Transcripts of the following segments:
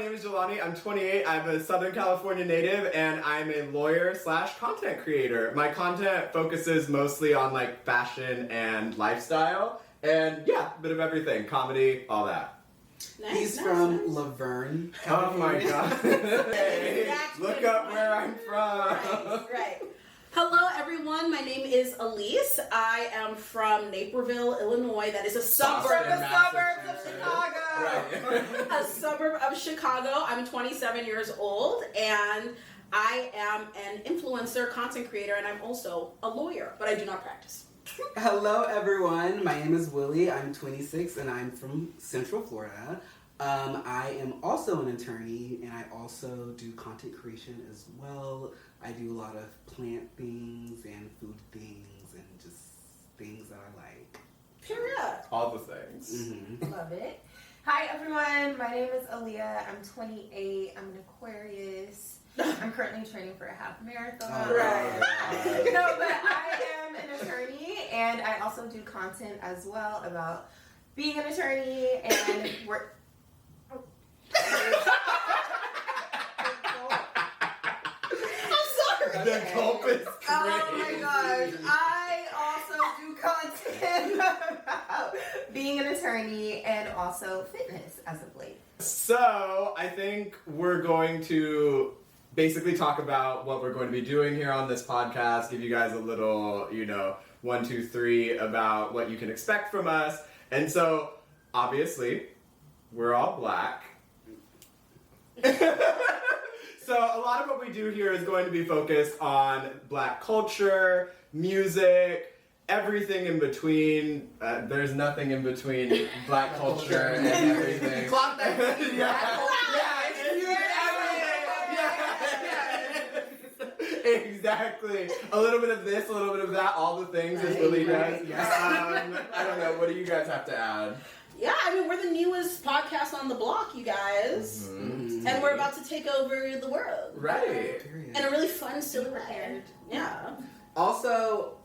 name is Jelani. I'm 28. I'm a Southern California native, and I'm a lawyer/content creator. My content focuses mostly on like fashion and lifestyle, and yeah, a bit of everything, comedy, all that. He's from Laverne. Oh my god! Hey, look up where I'm from. Right. Hello, everyone. My name is Élise. I am from Naperville, Illinois. That is a suburb of Chicago. Right. A suburb of Chicago. I'm 27 years old, and I am an influencer, content creator, and I'm also a lawyer, but I do not practice. Hello, everyone. My name is Willie. I'm 26, and I'm from Central Florida. I am also an attorney, and I also do content creation as well. I do a lot of plant things and food things and just things that I like. Period. All the things. Mm-hmm. Love it. Hi everyone, my name is Alliyah. I'm 28. I'm an Aquarius. I'm currently training for a half marathon. Right. No, but I am an attorney and I also do content as well about being an attorney and we're The gulp is crazy. Oh my gosh. I also do content about being an attorney and also fitness as of late. So, I think we're going to basically talk about what we're going to be doing here on this podcast, give you guys a little, 1, 2, 3 about what you can expect from us. And so, obviously, we're all black. So a lot of what we do here is going to be focused on black culture, music, everything in between. There's nothing in between black culture and everything. Clock that. Exactly. A little bit of this, a little bit of that, all the things as Willie does. I don't know. What do you guys have to add? Yeah, I mean, we're the newest podcast on the block, you guys. Mm-hmm. And we're about to take over the world. Right. In a really fun, silly way. Yeah. Also,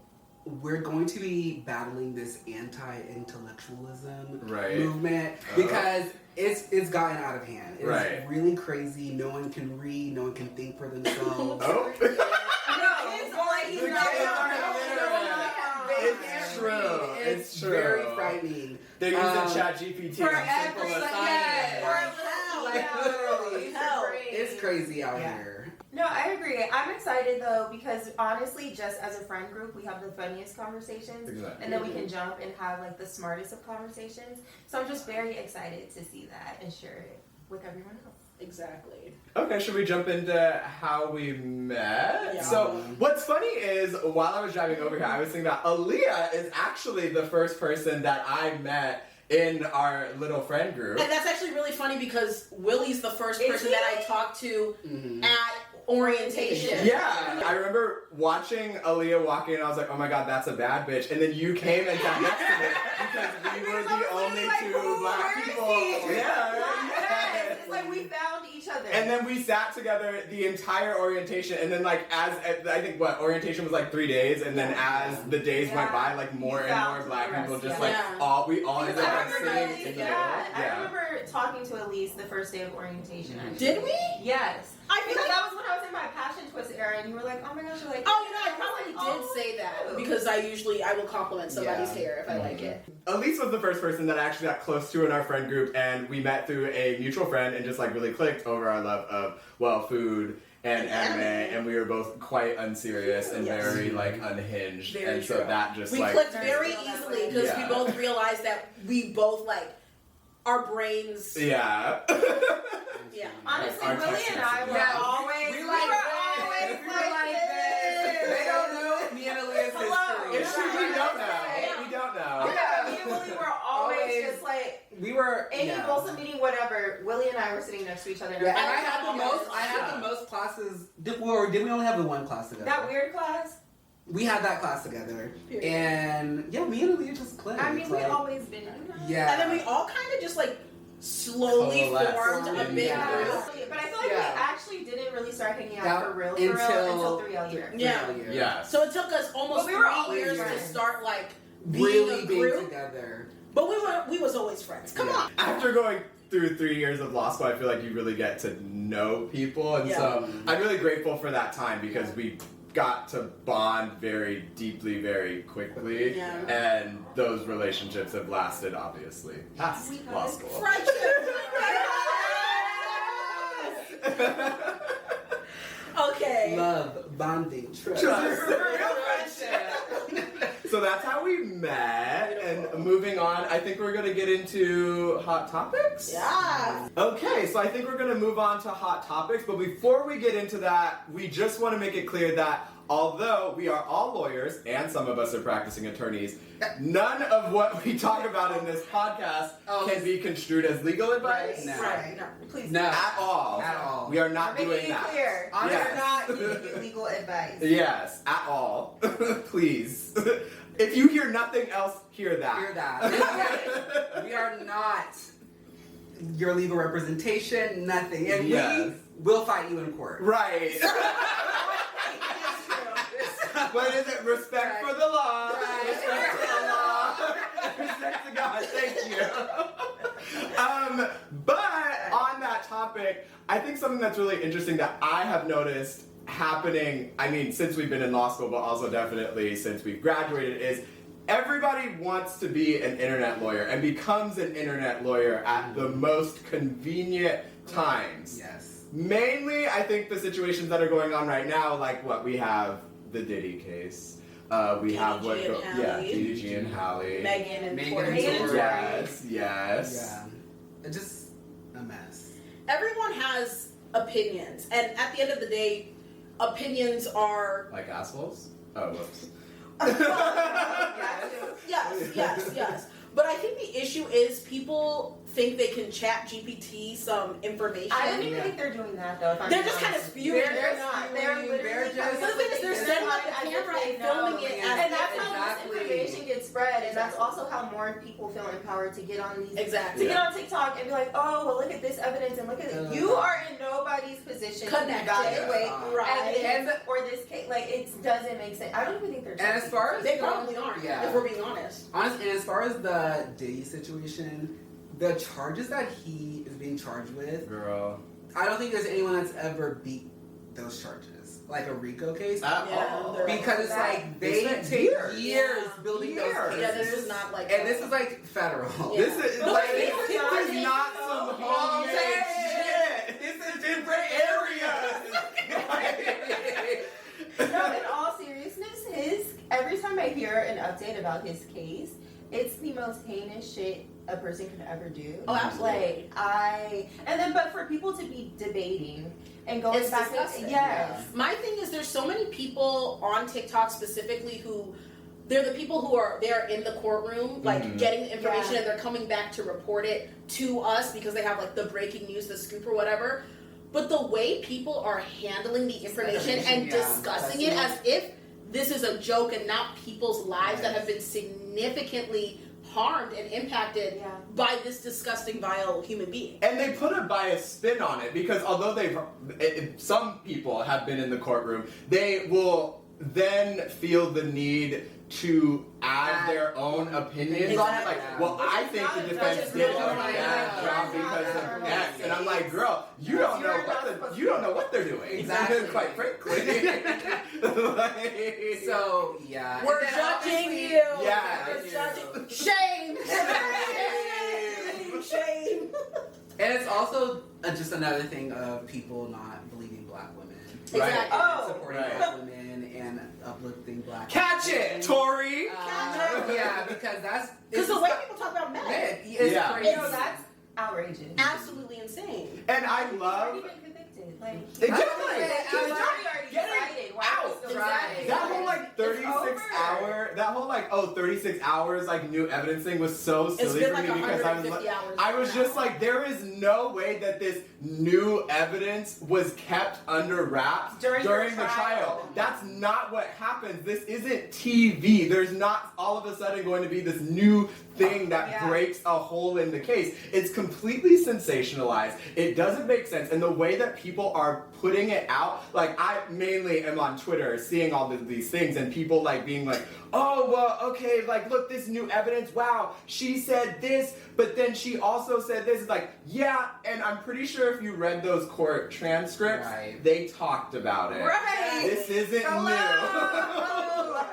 we're going to be battling this anti-intellectualism movement because it's gotten out of hand. It's really crazy. No one can read. No one can think for themselves. It's true. It's true. Very frightening. They're using ChatGPT for simple literally. It's crazy out here. No, I agree. I'm excited though because honestly, just as a friend group, we have the funniest conversations, and then we can jump and have like the smartest of conversations. So I'm just very excited to see that and share it with everyone else. Exactly. Okay, should we jump into how we met? Yeah. So, what's funny is, while I was driving over here, I was thinking about Alliyah is actually the first person that I met in our little friend group. And that's actually really funny because Willie's the first person that I talked to at orientation. Yeah, I remember watching Alliyah walk in and I was like, oh my god, that's a bad bitch. And then you came and sat next to me because we were the only two black people. Yeah. It's like we found each other. And then we sat together the entire orientation, and then like as I think orientation was like 3 days, and then as the days went by, like more and more black people just we all ended up sitting in the middle. I remember talking to Élise the first day of orientation. Actually. Did we? Yes. Because that was when I was in my passion twist era, and you were like, "Oh my gosh, you're like." Oh, I probably did say that because I will compliment somebody's hair if I like it. Élise was the first person that I actually got close to in our friend group, and we met through a mutual friend and just like really clicked over our love of food and anime, and we were both quite unserious and very like unhinged, and so that just we clicked very easily because we both realized that we both like our brains. Yeah. Yeah. Honestly, Willie and I were always like this. They don't know me and Alliyah's history. It's true. We don't know. We don't know. Yeah, me and Willie were always just like we were any Bolsa meeting, whatever. Willie and I were sitting next to each other. Yeah, and I had the most classes. Did we only have the one class together? That weird class. We had that class together, and me and Alliyah just clicked. I mean, we always been. Yeah. And then we all kind of just like slowly formed a big group. But I feel like we actually didn't really start hanging out for real until 3L year. Yeah. So it took us almost 3 years to start like being really a group. being together. But we was always friends. Come on. After going through 3 years of law school, I feel like you really get to know people. And so I'm really grateful for that time because we got to bond very deeply, very quickly. Yeah. And those relationships have lasted, obviously, past law school. Okay. Love, bonding, trust. Real friendship. So that's how we met. And moving on, I think we're going to get into hot topics. Yeah. Okay, so I think we're going to move on to hot topics. But before we get into that, we just want to make it clear that although we are all lawyers and some of us are practicing attorneys, none of what we talk about in this podcast can be construed as legal advice. No. Right. No, please. No. At all. At all. We are not Making doing it that. clear. Yes. We're not giving legal advice. Yes, at all. Please. If you hear nothing else, hear that. Hear that. We are not your legal representation, nothing. And Yes. we will fight you in court. Right. What is it? Respect for the law. Right. Respect for the law. Respect to God. Thank you. But on that topic, I think something that's really interesting that I have noticed happening, I mean, since we've been in law school, but also definitely since we've graduated, is everybody wants to be an internet lawyer and becomes an internet lawyer at the most convenient times. Yes. Mainly, I think the situations that are going on right now, like what we have, the Diddy case. We have what, DDG and Hallie. DDG and Hallie. Megan and Megan Tori. and Tori. Yes, yes. Yeah. It's just a mess. Everyone has opinions, and at the end of the day, opinions are Like assholes? Oh, whoops. yes. But I think the issue is people think they can chat GPT some information. I don't even think they're doing that though. If I'm They're being just kind of honest. spewing. They're not. They're literally They're just- coming The up thing with is, they're things setting up as the if camera they and filming know. it Yeah. And that's how Exactly. this information gets spread, and that's Exactly. also how more people feel empowered to get on these Exactly. to get on TikTok and be like, oh, well, look at this evidence and look at it. You are in nobody's position Connected. to evaluate Right. evidence or this case. Like, it doesn't make sense. I don't even think they're. And as far as They probably aren't, Yeah. if we're being honest. Honestly, and as far as the Diddy situation, the charges that he is being charged with, Girl. I don't think there's anyone that's ever beat those charges. Like a RICO case. At Yeah, all. they're- Because it's like they spent take years. years Yeah. building Years. those Yeah, cases. this is not like. And this is like federal. Yeah. This is But like like, this it's not- is not some it's homemade not- shit. It's a different area. No, in all seriousness, every time I hear an update about his case, it's the most heinous shit a person could ever do. Oh, absolutely. But for people to be debating and going It's back, disgusting. yes. My thing is, there's so many people on TikTok specifically who, they're the people who are there in the courtroom, like Mhm. getting the information, Yeah. and they're coming back to report it to us because they have like the breaking news, the scoop or whatever. But the way people are handling the information and Yeah. discussing it as if this is a joke and not people's lives that have been significantly harmed and impacted Yeah. by this disgusting, vile human being. And they put a biased spin on it because although some people have been in the courtroom, they will then feel the need to add their own opinions on it. Like, well, I think the defense did a bad job because of X, and I'm like, girl, you don't know what they're doing. Exactly. Quite frankly. Like, So, yeah. We're And then judging obviously- you. Yeah. We're judging. Shame. Shame. And it's also just another thing of people not believing black women. Right. Exactly. And supporting Right. black women and uplifting black Catch women. it, Tori! Yeah, because that's... Because the way people talk about men, It's Yeah. crazy. That's outrageous. absolutely insane. And I He's love... already been convicted. Like, Exactly. He's already Get it decided. Why out. are we still Exactly. deciding? That whole like 36 over. hour, that whole like 36 hours like new evidence thing was so It's silly been for like me because I was 150 like, hours. I was now. just like, there is no way that this new evidence was kept under wraps During during the the trial. trial. That's not what happens. This isn't TV. There's not all of a sudden going to be this new thing that Yeah. breaks a hole in the case. It's completely sensationalized. It doesn't make sense. And the way that people people are putting it out. Like, I mainly am on Twitter seeing all of these things and people like being like, oh, well, okay, like, look, this new evidence, wow, she said this, but then she also said this. It's like, yeah, and I'm pretty sure if you read those court transcripts, they talked about it. Right. This isn't new.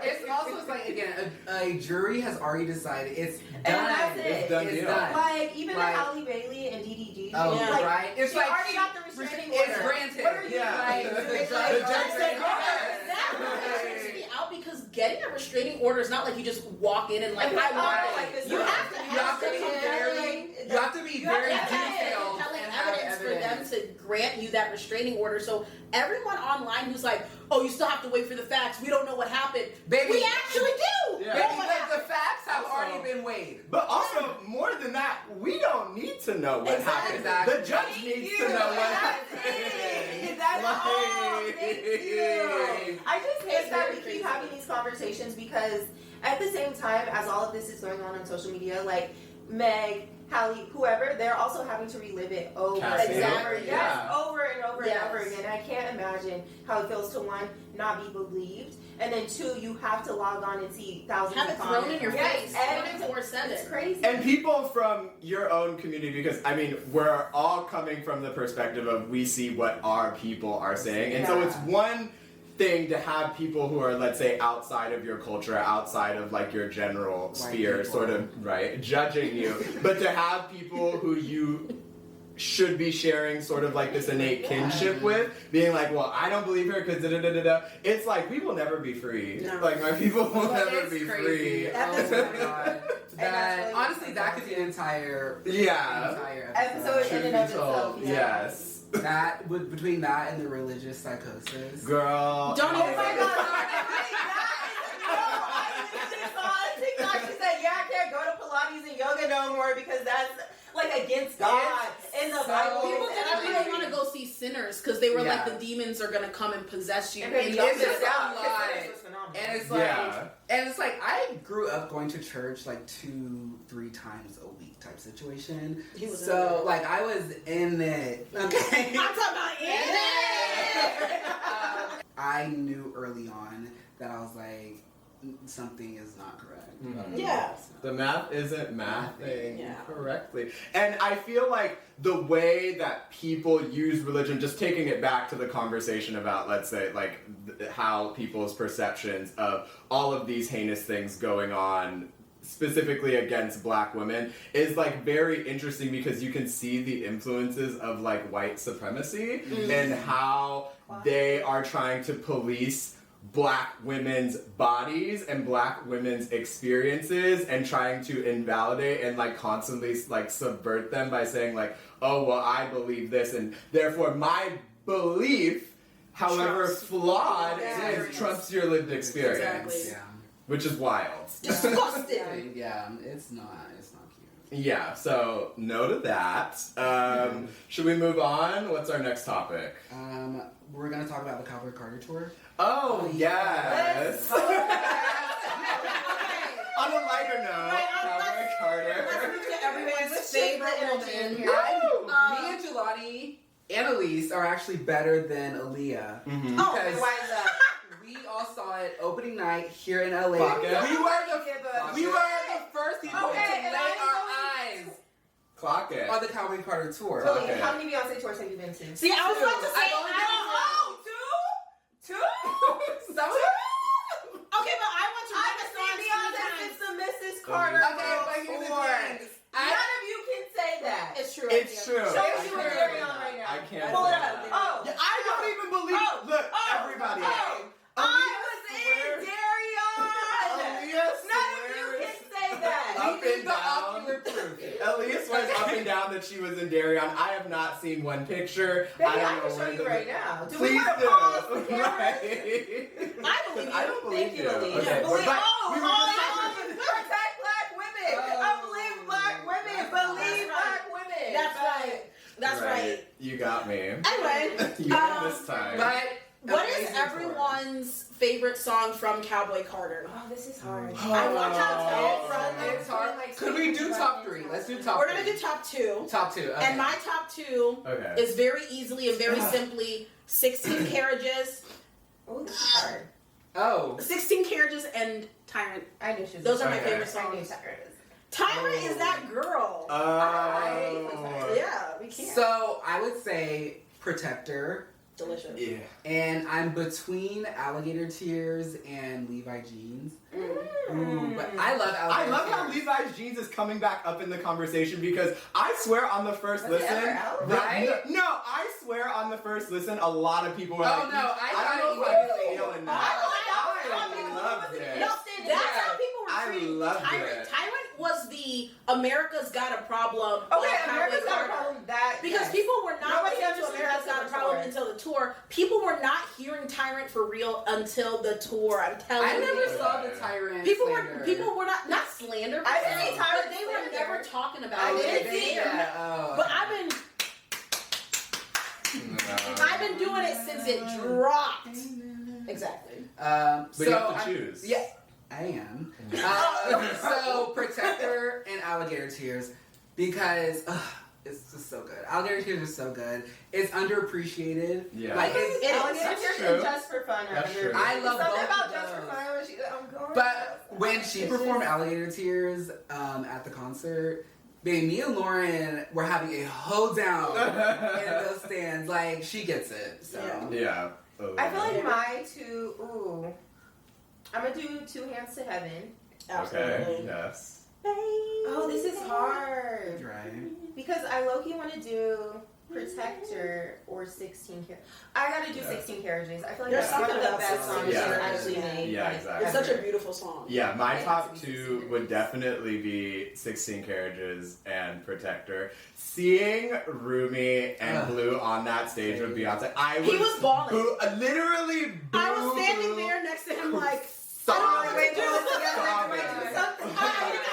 It's also like, again, a jury has already decided it's done. And that's it. It's done deal. Like, even Like- with Halle Bailey and DDG, Oh, like, right. It's she like already got the restraining order. It's granted. What are you Yeah. like? The It's judge like, said That trips me out because getting a restraining order is not like you just walk in and like, And I like, want oh, it. like this You is- have to You have to be some very, you have to be very detailed compelling and have evidence for them evidence. to grant you that restraining order. So everyone online who's like, oh, you still have to wait for the facts. We don't know what happened. Baby, we actually do. Yeah. know Baby, what the happened. facts have Also- already been weighed. But also, more than that, we don't need to know what happened. Exactly. The judge Thank needs you. to know what That's happened. it. That's all. Thank you. I just hate It's that very we crazy. keep having these conversations because at the same time as all of this is going on social media, like Meg, Halle, whoever, they're also having to relive it over Cassie. and over. Exactly. Yes, Yeah. over and over Yes. and over again. And I can't imagine how it feels to one, not be believed, and then two, you have to log on and see thousands Have of it thrown in your comments. face Yes, 24/7. it's crazy. And people from your own community, because I mean, we're all coming from the perspective of we see what our people are saying. And so Yeah. it's one thing to have people who are, let's say, outside of your culture, outside of like your general sphere, people. sort of, right, judging you. But to have people who you should be sharing sort of like this innate kinship with, being like, well, I don't believe her because da-da-da-da-da. It's like, we will never be free. No. Like, my people will But never it's be crazy. free. Oh my god. And That, that's really honestly, that could be an entire Yeah. Episode in Truth and be of itself. told, Yeah. yes. That between that and the religious psychosis. Girl. Don't Oh even my say god, that. I literally saw a TikTok. She said, yeah, I can't go to Pilates and yoga no more because that's like against God in the so Bible. People didn't Every- really want to go see Sinners because they were like, Yeah. the demons are gonna come and possess you. And then And Yoga It's just was a out. lie. It was phenomenal. And it's like, Yeah. I grew up going to church like 2-3 times a week type situation. He was in So it. like I was in it. Okay. I'm talking about it. I knew early on that I was like, something is not correct. Mhm. Yeah. The math isn't mathing Yeah. correctly. And I feel like the way that people use religion, just taking it back to the conversation about, let's say, like, how people's perceptions of all of these heinous things going on specifically against black women is like very interesting because you can see the influences of like white supremacy and how they are trying to police black women's bodies and black women's experiences and trying to invalidate and like constantly like subvert them by saying like, oh well, I believe this and therefore my belief, however Trumps. flawed Yeah. it is, trumps your lived experience. Exactly. Yeah. Which is wild. Disgusting. Yeah, it's not cute. Yeah, so no to that. Should we move on? What's our next topic? We're gonna talk about the Cowboy Carter tour. Oh, yes. Let's talk On a lighter note, Right, Cowboy Let's Carter. move to everyone's Let's shift the favorite energy in woman. here. Me and Jelani and Élise are actually better than Alliyah. Mhm. Oh, Okay, Because why is that? we all saw it opening night here in LA. Clock it. We were Clock the first people Okay, to and lay I'm our going- eyes Clock it. on the Cowboy Carter tour. Clock Really, it. how many Beyonce tours have you been to? See, I was about to say, I've only been Two? Some of okay, but I want to I've read the seen songs Beyonce 3 since times. the Mrs. Carter Okay, but here's the thing. None of you can say that. It's true. It's true. Show I us you can't and say Darion that. right now. I can't Pull say it up. that. Oh, Yeah, I don't even believe. Oh, Look, oh, everybody. oh. I was in Darion. Alliyah None of you swears can say that. Up We need and the down. ocular proof. Élise swears up and down that she was in Darion. I have not seen one picture. Baby, I don't I know can show where you the- right now. Do we Please want to do. pause the camera? Right. I believe I you. don't believe Thank you, Élise. Okay, Believe- but oh, we were all just I talking- want is protect black women. I believe black women. Believe That's black women. That's right. That's right. You got me. Anyway, You got this time. But what is Élise everyone's favorite song from Cowboy Carter? Oh, this is hard. I want It's hard. Could we do top 3? Let's do top 3. We're gonna do top 2. Top 2. Okay. And my top 2 is very easily and very simply 16 Carriages. Oh, this is hard. 16 Carriages and Tyrant. I knew she was. Those are my favorite I knew songs. Tyrant Tyrant is that girl. Yeah, we can't. So I would say Protector. Delicious. Yeah. And I'm between Alligator Tears and Levi Jeans. Ooh, but I love Alligator I love Tears. how Levi's Jeans is coming back up in the conversation because I swear on the first Was it listen, ever out? Right? No, I swear on the first listen, a lot of people were like, Oh, no, I don't know thought if you I'm were feeling I that. loved it. I loved it. No, that's how people were I treating loved Tyrant. it. Tyrant was the America's Got a Problem. Okay, of America's Cowboy Got a Carter. Problem. That Because yes. people were not Nobody listening to understood America's that Got a until the Problem tour. until the tour. People were not hearing Tyrant for real until the tour. I'm telling I you. never saw the Tyrant People slander. were not slander. I didn't see but Tyrant they were slander. never talking about I it. didn't see They- it. But I've been doing it since it dropped. Exactly. But So you have to I- choose. Yeah, I am. So Protector and Alligator Tears because it's just so good. Alligator Tears is so good. It's underappreciated. Yeah. Like it's Alligator That's Tears true. and Just for Fun. That's true. I love something both about of Just for those. Fun when she. I'm going. But when she performed Alligator Tears at the concert, babe, me and Lauren were having a hoedown in those stands. Like, she gets it. So. Yeah. I feel like my 2. Ooh, I'm gonna do 2 Hands to Heaven. Okay. Yes. Oh, this is hard Right. because I low-key want to do Protector or 16 Carriages. I gotta do 16 Carriages. I feel like There's that's one of something the about best 16 songs she's Carriages. actually made. Yeah, like, exactly. It's such a ever. beautiful song. Yeah, my It top has to be 2 succeeded. would definitely be 16 Carriages and Protector. Seeing Rumi and Blue on that stage with Beyonce, He was balling. Literally I was standing there next to him like, I don't know what to do. I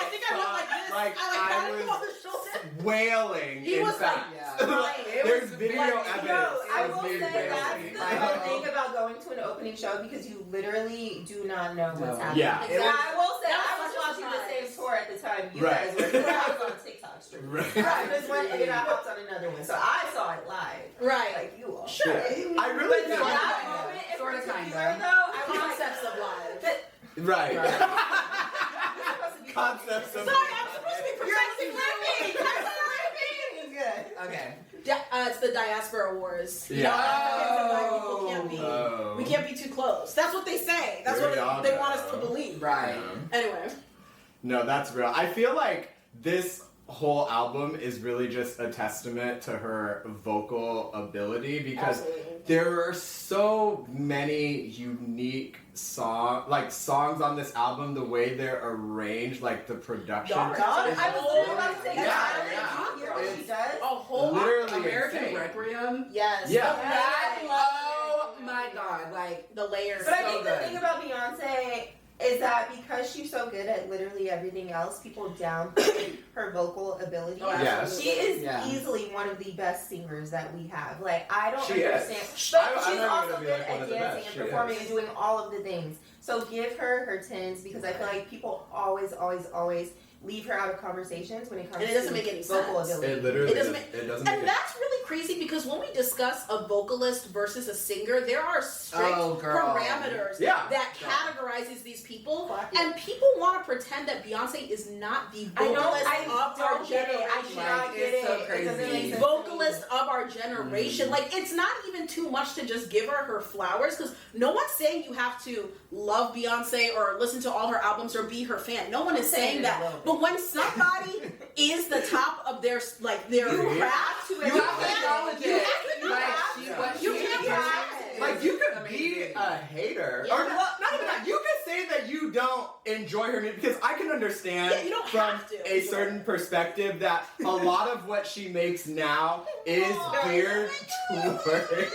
think I went like this. Like, I I got him was on the shoulder. Wailing. He in was fact. like, crying. There's video Like, evidence. yo, I of will me say that's wailing. the thing about going to an opening show because you literally do not know what's happening. Yeah. And I will say That I was was such a watching the surprise. same tour at the time you Right. guys were. Because I was on TikTok stream. Right. I just went and I hopped on another one, so I saw it live. Right. Like you all. Sure. I really But did. no, that moment in Sorta, particular, kinda. though, I was Concepts of life. Right. You're supposed to be Concepts of Sorry, I'm supposed to be protecting It's good. Okay. It's the Diaspora Wars. You Yeah. know, Africans and Black people can't be. Oh. We can't be too close. That's what they say. That's There what we all they go. want us to believe. Right. Anyway. No, that's real. I feel like this whole album is really just a testament to her vocal ability because Absolutely. there are so many unique songs on this album, the way they're arranged, like the production. Dark. I was literally about to say, Yeah, yeah. You hear what she It's- does? A whole Literally American insane. Requiem. Yes. Yeah. The That, layers. oh my god. Like, The layers. But I So think good. the thing about Beyonce is that because she's so good at literally everything else, people downplay her vocal ability. Oh, Yes. She is Yeah. easily one of the best singers that we have. Like, I don't She is. understand. I'm But she's not also gonna be good like one at of the dancing best. and She performing is. and doing all of the things. So give her 10s because I feel like people always leave her out of conversations when it comes And it to doesn't make any vocal sense. ability. It literally It doesn't doesn't And make that's really crazy because when we discuss a vocalist versus a singer, there are strict Oh, girl. parameters Yeah. that Yeah. categorizes these people. Fuck it. And people want to pretend that Beyonce is not the I don't, vocalist I of our don't get it. I generation. cannot Like, get it's so it. It doesn't crazy. make The sense. vocalist of our generation. Like, it's not even too much to just give her flowers because no one's saying you have to love Beyonce or listen to all her albums or be her fan. No one is saying that. But when somebody is the top of their craft, you have to acknowledge you it. have to Like, have she, to. what You she can't is hide. Like, you could amazing. be a hater. Yeah. Or not even that. You could say that you don't enjoy her music because I can understand Yeah, you don't from have to a enjoy certain it. perspective that a lot of what she makes now is geared towards.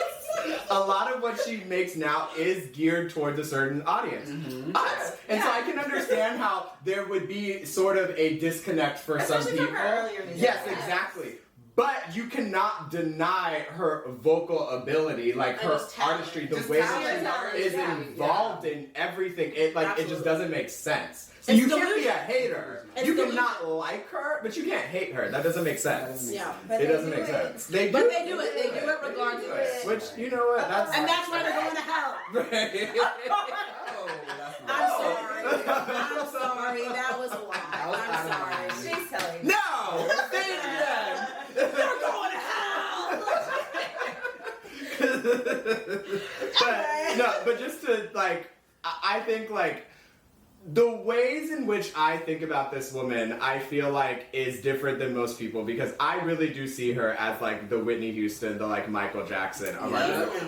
A lot of what she makes now is geared towards a certain audience. Us. And so I can understand how there would be sort of a disconnect for some Especially from people. her earlier music. Yes, Yes. exactly. But you cannot deny her vocal ability, like her artistry, the way that she is involved in everything. It just doesn't make sense. So you can't be a hater. You cannot like her, but you can't hate her. That doesn't make sense. Yeah, it doesn't make sense. They do it regardless. Which, you know what? That's why they're going to hell. I'm sorry. That was a lie. I'm sorry. She's telling me. No! Say it again! They're going to hell! but just to, like, I think, like, the ways in which I think about this woman, I feel like is different than most people because I really do see her as like the Whitney Houston, the like Michael Jackson.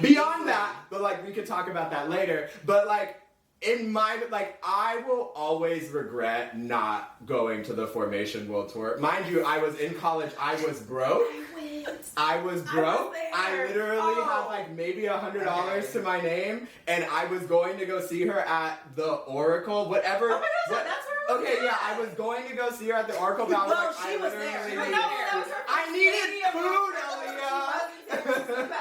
Beyond that, but like we could talk about that later. But like in my I will always regret not going to the Formation World Tour. Mind you, I was in college. I was broke. I literally had like maybe $100 to my name, and I was going to go see her at the Oracle, whatever. Oh my gosh, that's her. Okay, yeah, I was going to go see her at the Oracle, but I was like, she was there. I needed food, Alliyah.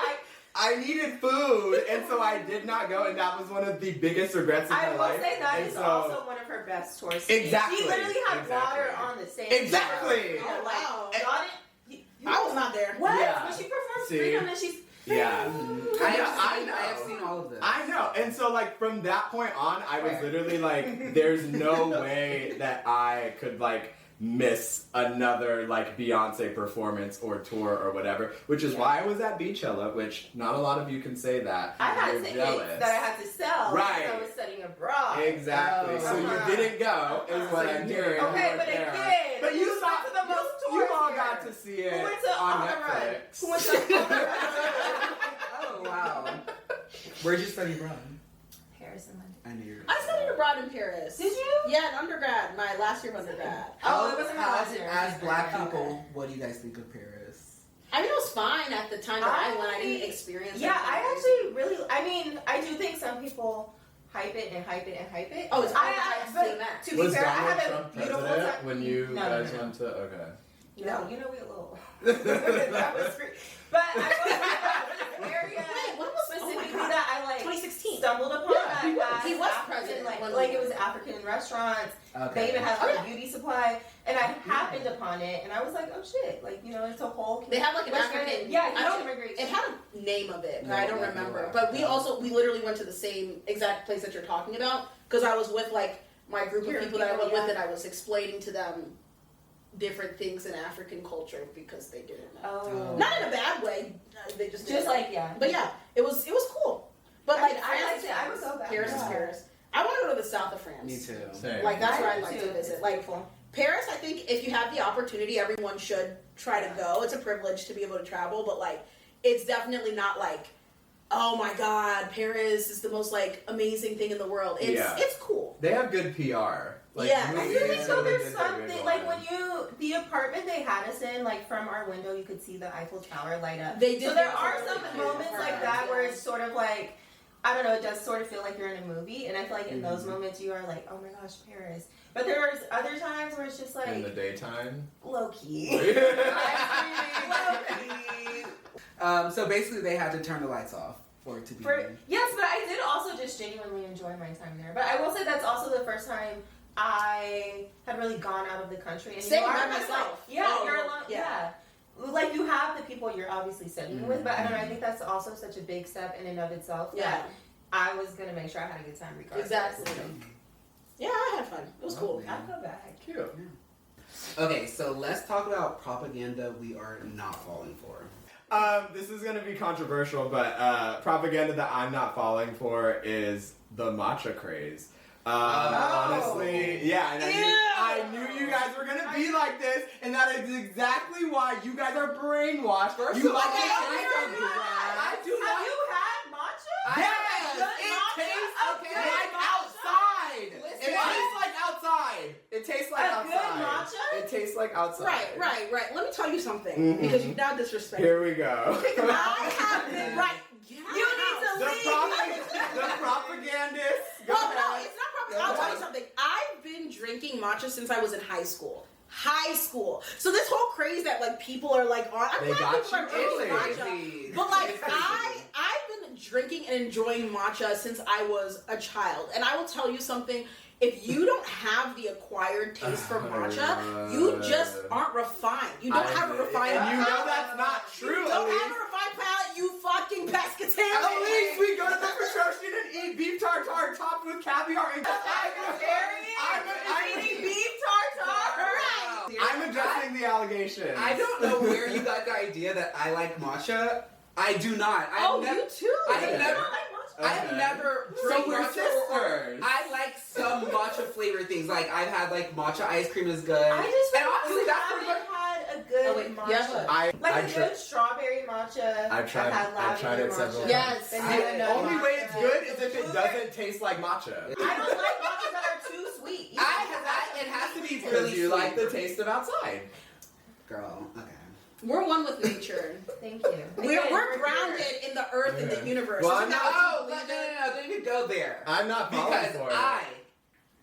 I needed food, and so I did not go, and that was one of the biggest regrets of my life. I will say that is also one of her best tours. Exactly. She literally had water on the stage. Exactly. Oh, wow. I was not there. What? Yeah. When she performs Freedom and she's... Yeah. I have seen all of this. I know. And so, like, from that point on, I was literally like, there's no way that I could, like, miss another, like, Beyonce performance or tour or whatever, which is why I was at Beachella, which not a lot of you can say that. I had tickets that I had to sell right. because I was studying abroad. Exactly. So you didn't go, is what I'm hearing. Okay, but again, but you saw to the most tours. You all got to see it on Netflix. Who went to Oh, wow. Where'd you study abroad? Paris and London. I knew you were I studied abroad in Paris. Did you? Yeah, in undergrad. My last year of undergrad. Oh, it wasn't my last year. As black people, what do you guys think of Paris? I mean, it was fine at the time that I went. I didn't experience it. Yeah, I actually really, I do think some people hype it and hype it and hype it. Oh, it's to be fair, I had a beautiful time. When you guys went to, okay. No, we a little. That was great. But I was area specifically that I like 2016 stumbled upon. Yeah, he was president. Like it was African restaurants. Okay. They even had like a beauty supply, and I happened upon it, and I was like, oh shit, like it's a whole. They have like an African. Yeah, I don't. It had a name of it, but I don't remember. But we literally went to the same exact place that you're talking about because I was with like my group of people that I went with, and I was explaining to them different things in African culture because they didn't know. Oh. Not in a bad way. They just like yeah. But yeah, it was cool. But I liked it. I was so bad. Paris is Paris. I want to go to the south of France. Me too. Same. Like that's where I'd like to visit. Like Paris, I think if you have the opportunity, everyone should try to go. It's a privilege to be able to travel, but like it's definitely not like, oh my God, Paris is the most like amazing thing in the world. It's cool. They have good PR. Like, yeah, I feel like so there's something like when the apartment they had us in, like from our window you could see the Eiffel Tower light up. They did. So there are some moments like that where it's sort of like, I don't know, it does sort of feel like you're in a movie, and I feel like in those moments you are like, oh my gosh, Paris. But there's other times where it's just like in the daytime, low key. So basically, they had to turn the lights off for it to be. Yes, but I did also just genuinely enjoy my time there. But I will say that's also the first time I had really gone out of the country. And same by myself. You're alone. Yeah. Like you have the people you're obviously studying with, but I don't know. I think that's also such a big step in and of itself. Yeah. That I was gonna make sure I had a good time regardless. Exactly. Yeah, I had fun. It was cool. I'll go back. Cute. Yeah. Okay, so let's talk about propaganda we are not falling for. This is going to be controversial, but propaganda that I'm not falling for is the matcha craze. Honestly, yeah, and I knew you guys were gonna be like this, and that is exactly why you guys are brainwashed. You like to drink a glass. I do. Have you had matcha? Yes, it tastes like outside. It tastes like outside. It tastes like outside. Good matcha? It tastes like outside. Right. Let me tell you something because you've now disrespected. Here we go. I have been right. You need to leave. The propagandist. Well, no, it's not propaganda. I'll tell you something. I've been drinking matcha since I was in high school. high school. So this whole craze that like people are like on, I'm They glad got people are you drinking early. matcha. But like I've been drinking and enjoying matcha since I was a child. And I will tell you something, if you don't have the acquired taste for matcha, you just aren't refined. You don't have a refined And you palate. know that's not true, You don't Élise. have a refined palate, you fucking pescatarian. Élise, we go to the Petrosian and eat beef tartare topped with caviar and I'm eating beef tartare. I'm addressing the allegation. I don't know where you got the idea that I like matcha. I do not. You too. I have never. Okay. I have never So drank we're matcha. sisters. I like some matcha flavored things. Like I've had like matcha ice cream is good. I just and honestly, that's haven't pretty much. had a good Oh, wait, matcha. yeah. Like a good strawberry matcha. I've tried it several times. Yes. The only way it's good is if it doesn't taste like matcha. I don't like matchas that are too sweet. It has to be Because really you sweet. like the taste of outside. Girl, okay. We're one with nature. Thank you. We're grounded in the earth and the universe. Well, Isn't I'm that not- what you believe in? No, don't even go there. I'm not falling Because for it.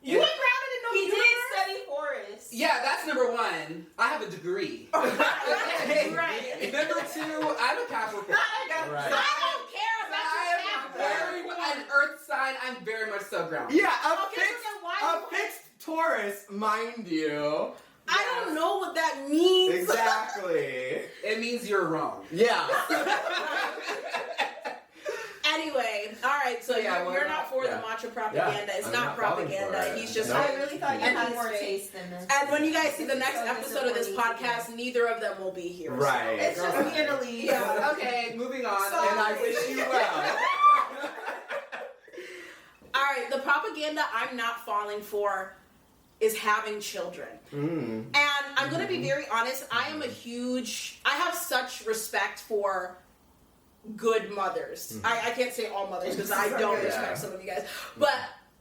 You ain't grounded in no He did universe. study forest. Yeah, that's number one. I have a degree. Right. Number two, I'm a Capricorn. Right. I don't care about I your am Capricorn. an earth sign. I'm very much so grounded. Yeah, Okay, so then why a fixed Taurus, mind you. I don't know what that means. Exactly. It means you're wrong. Yeah. Anyway, all right. So Yeah, you're not for the matcha propaganda. Yeah, It's I'm not not falling for propaganda. it. He's just. No. I really thought you And had he's more fake. taste than this. And when you guys see the next So episode of this disappointing. podcast, neither of them will be here. so- Right. It's just me and Élise. Yeah. Okay, moving on. Sorry. And I wish you well. All right. The propaganda I'm not falling for is having children. And I'm going to be very honest. I have such respect for good mothers. I can't say all mothers because I don't Yeah. respect some of you guys. But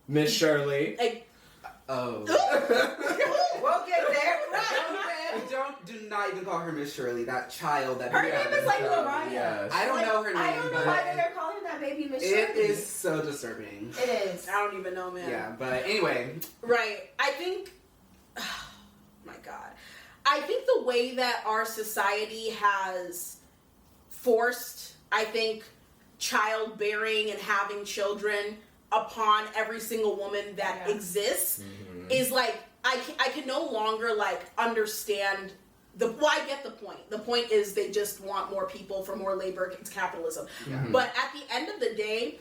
Miss Shirley. like, Oh. We'll get there. Do not even call her Miss Shirley. That child. That Her name is like Mariah. Yes. I don't know her name. I don't know but why they're calling that baby Miss it Shirley. is so disturbing. It is. I don't even know, man. Yeah, but anyway. Right. I think, oh my God. I think the way that our society has forced, I think, childbearing and having children upon every single woman that exists is like, I can no longer like understand well, I get the point. The point is they just want more people for more labor. It's capitalism. But at the end of the day,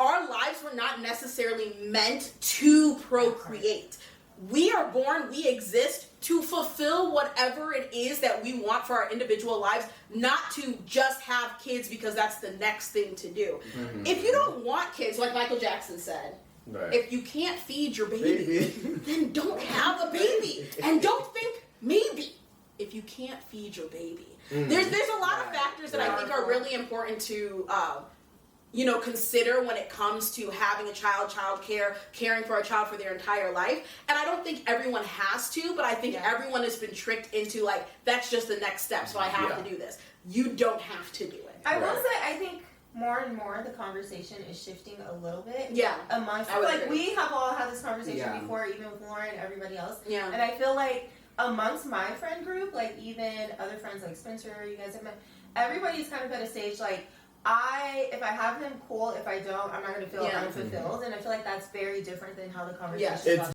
our lives were not necessarily meant to procreate. We are born, we exist to fulfill whatever it is that we want for our individual lives, not to just have kids because that's the next thing to do. If you don't want kids, like Michael Jackson said, Right. if you can't feed your baby, then don't have a baby. And don't think maybe if you can't feed your baby. There's a lot of factors that I think are really important to consider when it comes to having a child care, caring for a child for their entire life. And I don't think everyone has to, but I think everyone has been tricked into like, that's just the next step, so I have to do this. You don't have to do it. I will say, I think more and more the conversation is shifting a little bit. Yeah. Amongst, I would like, agree. we have all had this conversation Yeah. before, even with Lauren and everybody else. Yeah. And I feel like amongst my friend group, like even other friends like Spencer, you guys have met, everybody's kind of at a stage like, if I have him, cool. If I don't, I'm not going to feel unfulfilled. And I feel like that's very different than how the conversation It's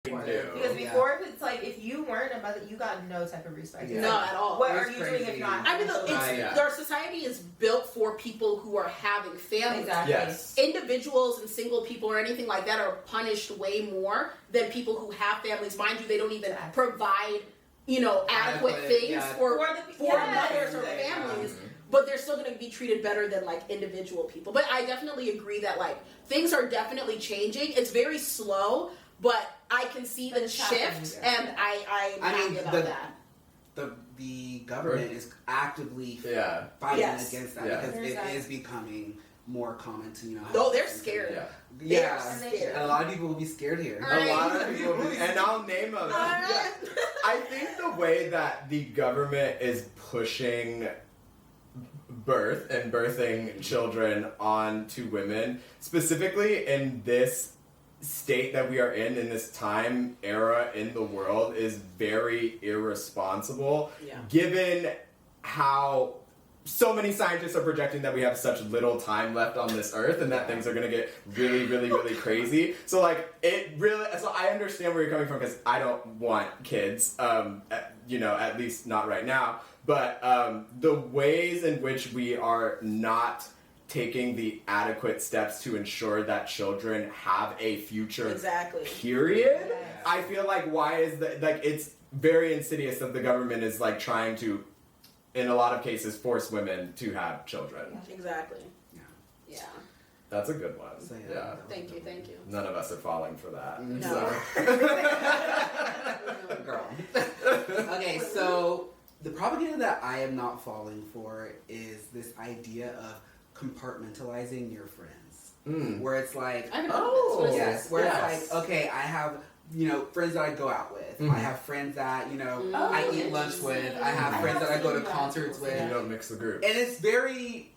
before. do. Because before, if it's like, if you weren't a mother, you got no type of respect. Yeah. It's No, like, at all. what It's are you doing crazy. if not? I mean, having our society is built for people who are having families. Exactly. Yes. Individuals and single people or anything like that are punished way more than people who have families. Mind you, they don't even provide, adequate things for mothers or families. But they're still going to be treated better than like individual people. But I definitely agree that like things are definitely changing. It's very slow, but I can see the shift, and I'm happy about that. The government is actively fighting Yes. against that because it is becoming more common to Oh, they're scared. Yeah, They're scared. and a lot of people will be scared here. A lot of people, and I'll name them. I think the way that the government is pushing birth and birthing children onto women, specifically in this state that we are in this time era in the world is very irresponsible, given how so many scientists are projecting that we have such little time left on this earth and that things are going to get really, really, really crazy. So, like, so I understand where you're coming from because I don't want kids, at least not right now. But the ways in which we are not taking the adequate steps to ensure that children have a future, period. Yes. I feel like it's very insidious that the government is like trying to, in a lot of cases, force women to have children. Exactly. Yeah. That's a good one. So, yeah. Thank you. None of us are falling for that. No. So. Girl. Okay, so the propaganda that I am not falling for is this idea of compartmentalizing your friends. Where it's like, it's like, okay, I have, friends that I go out with. I have friends that, I eat lunch with. I have friends that I go to concerts with. You don't mix the groups. And it's very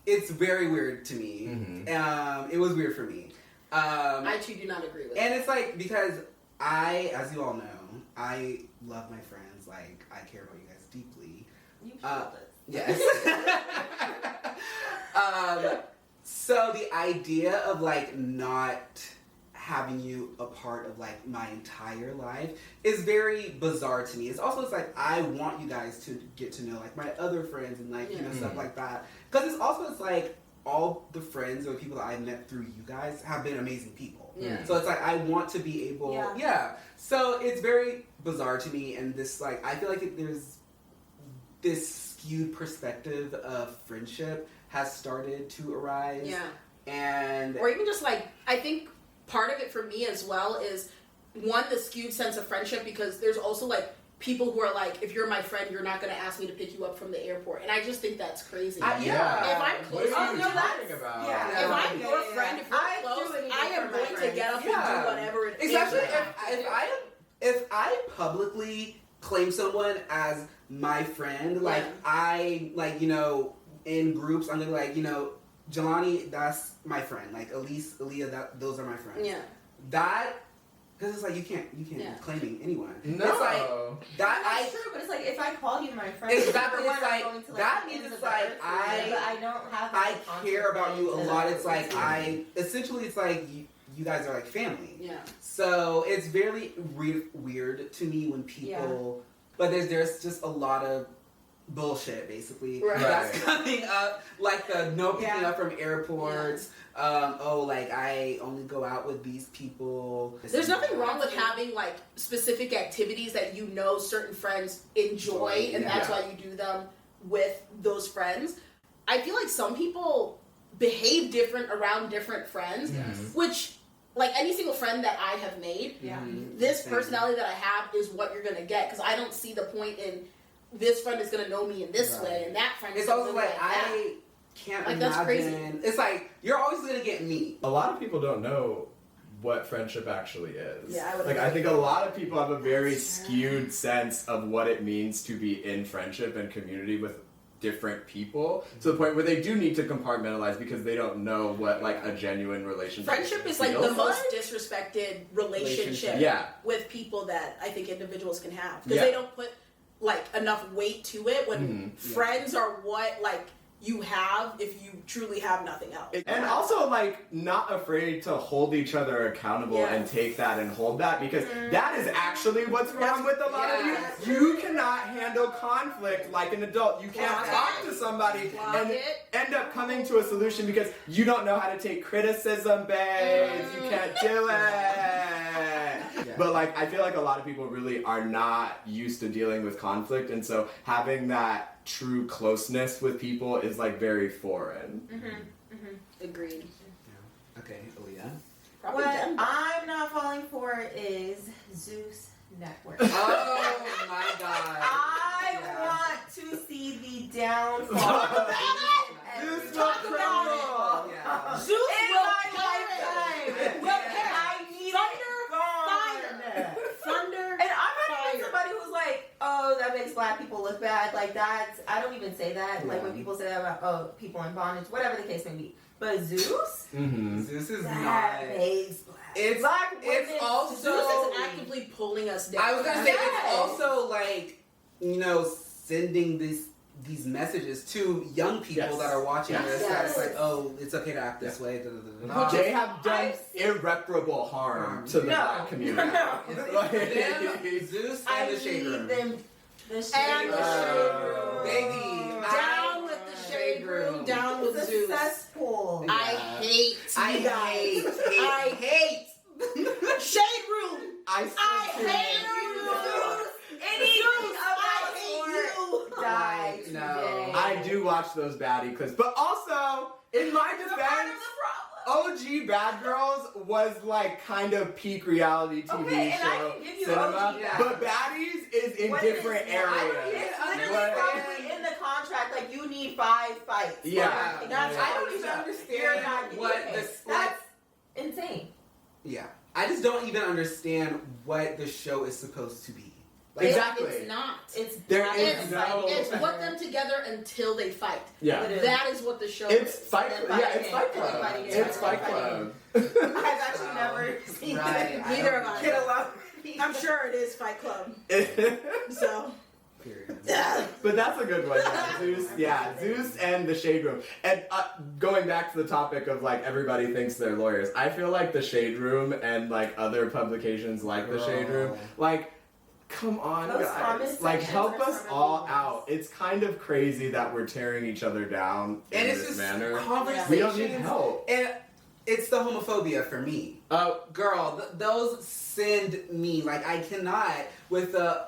weird to me. It was weird for me. I too do not agree with And it's like, because as you all know, I love my friends. Like, I care about you guys deeply. You should. Yes. So the idea of like not having you a part of like my entire life is very bizarre to me. It's like I want you guys to get to know like my other friends and like stuff like that. Because it's like all the friends or people that I met through you guys have been amazing people. Yeah. So it's like I want to be able. Yeah. So it's very bizarre to me, and this like I feel like there's this skewed perspective of friendship has started to arise. Yeah. Or even just like, I think part of it for me as well is, one, the skewed sense of friendship, because there's also like people who are like, if you're my friend, you're not going to ask me to pick you up from the airport. And I just think that's crazy. If I'm close, what are you talking about? If I'm your friend, if we're close, I am going to get up and do whatever it is. Especially if I publicly claim someone as my friend, like I like in groups, I'm gonna be like Jelani, that's my friend. Like Élise, Alliyah, those are my friends. Yeah. That because it's like you can't claiming anyone. No. It's like that's true, but it's like if I call you my friend, exactly. It's like that means it's like I don't have. I care about you a lot. It's like it's like you guys are like family. Yeah. So it's very weird to me when people. But there's just a lot of bullshit, basically, that's coming up, like the no picking up from airports. Like I only go out with these people. There's nothing wrong with having like specific activities that certain friends enjoy, and that's why you do them with those friends. I feel like some people behave different around different friends, which. Like any single friend that I have made, this personality that I have is what you're gonna get. Because I don't see the point in this friend is gonna know me in this way, and that friend. It's also like I can't imagine. That's crazy. It's like you're always gonna get me. A lot of people don't know what friendship actually is. Yeah, I would. Like I think a lot of people have a very skewed sense of what it means to be in friendship and community with different people, to the point where they do need to compartmentalize because they don't know what like a genuine relationship is like the most disrespected relationship with people that I think individuals can have, because they don't put like enough weight to it when friends are what like you have if you truly have nothing else. And also like not afraid to hold each other accountable and take that and hold that, because that is actually what's wrong with a lot of you. You cannot handle conflict like an adult. You can't talk to somebody and end up coming to a solution because you don't know how to take criticism, babes. You can't do it. But like I feel like a lot of people really are not used to dealing with conflict, and so having that true closeness with people is like very foreign. Agreed. Okay, Alliyah. Probably what I'm not falling for is Zeus Network. Oh my god. I want to see the downfall. Zeus will crumble. Zeus will lifetime. I need thunder. And I'm not even somebody who's like, oh, that makes black people look bad. Like that's, I don't even say that. Like when people say that about, people in bondage, whatever the case may be. But Zeus? Zeus is that not. makes black It's also Zeus is actively pulling us down. I was gonna say it's also like, you know, sending these messages to young people that are watching this. That's like, oh, it's okay to act this way. They have done irreparable harm to the black community. Zeus and the Shade Room. The Shade Room. Baby. Down with the Shade Room. Down with Zeus. Cesspool. I hate Shade Room. I hate you. Anything die today. No, I do watch those baddie clips, but also in my defense, OG Bad Girls was like kind of peak reality TV show cinema, but Baddies is in different areas. It's literally probably in the contract, like you need 5 fights. Yeah, I don't even understand what that's insane. Yeah, I just don't even understand what the show is supposed to be. Like, exactly. It's not. It's put them together until they fight. Yeah. That is what the show is. It's Fight Club. Yeah, it's Fight Club. It's Fight Club. I've actually never seen it. Neither have I. Get along. I'm sure it is Fight Club. So. But that's a good one. Zeus and the Shade Room. And going back to the topic of like everybody thinks they're lawyers, I feel like the Shade Room and like other publications like the Shade Room, like, come on, guys. Like, help us all out. It's kind of crazy that we're tearing each other down in this manner. We don't need help. And it's the homophobia for me. Girl, those send me. Like, I cannot with the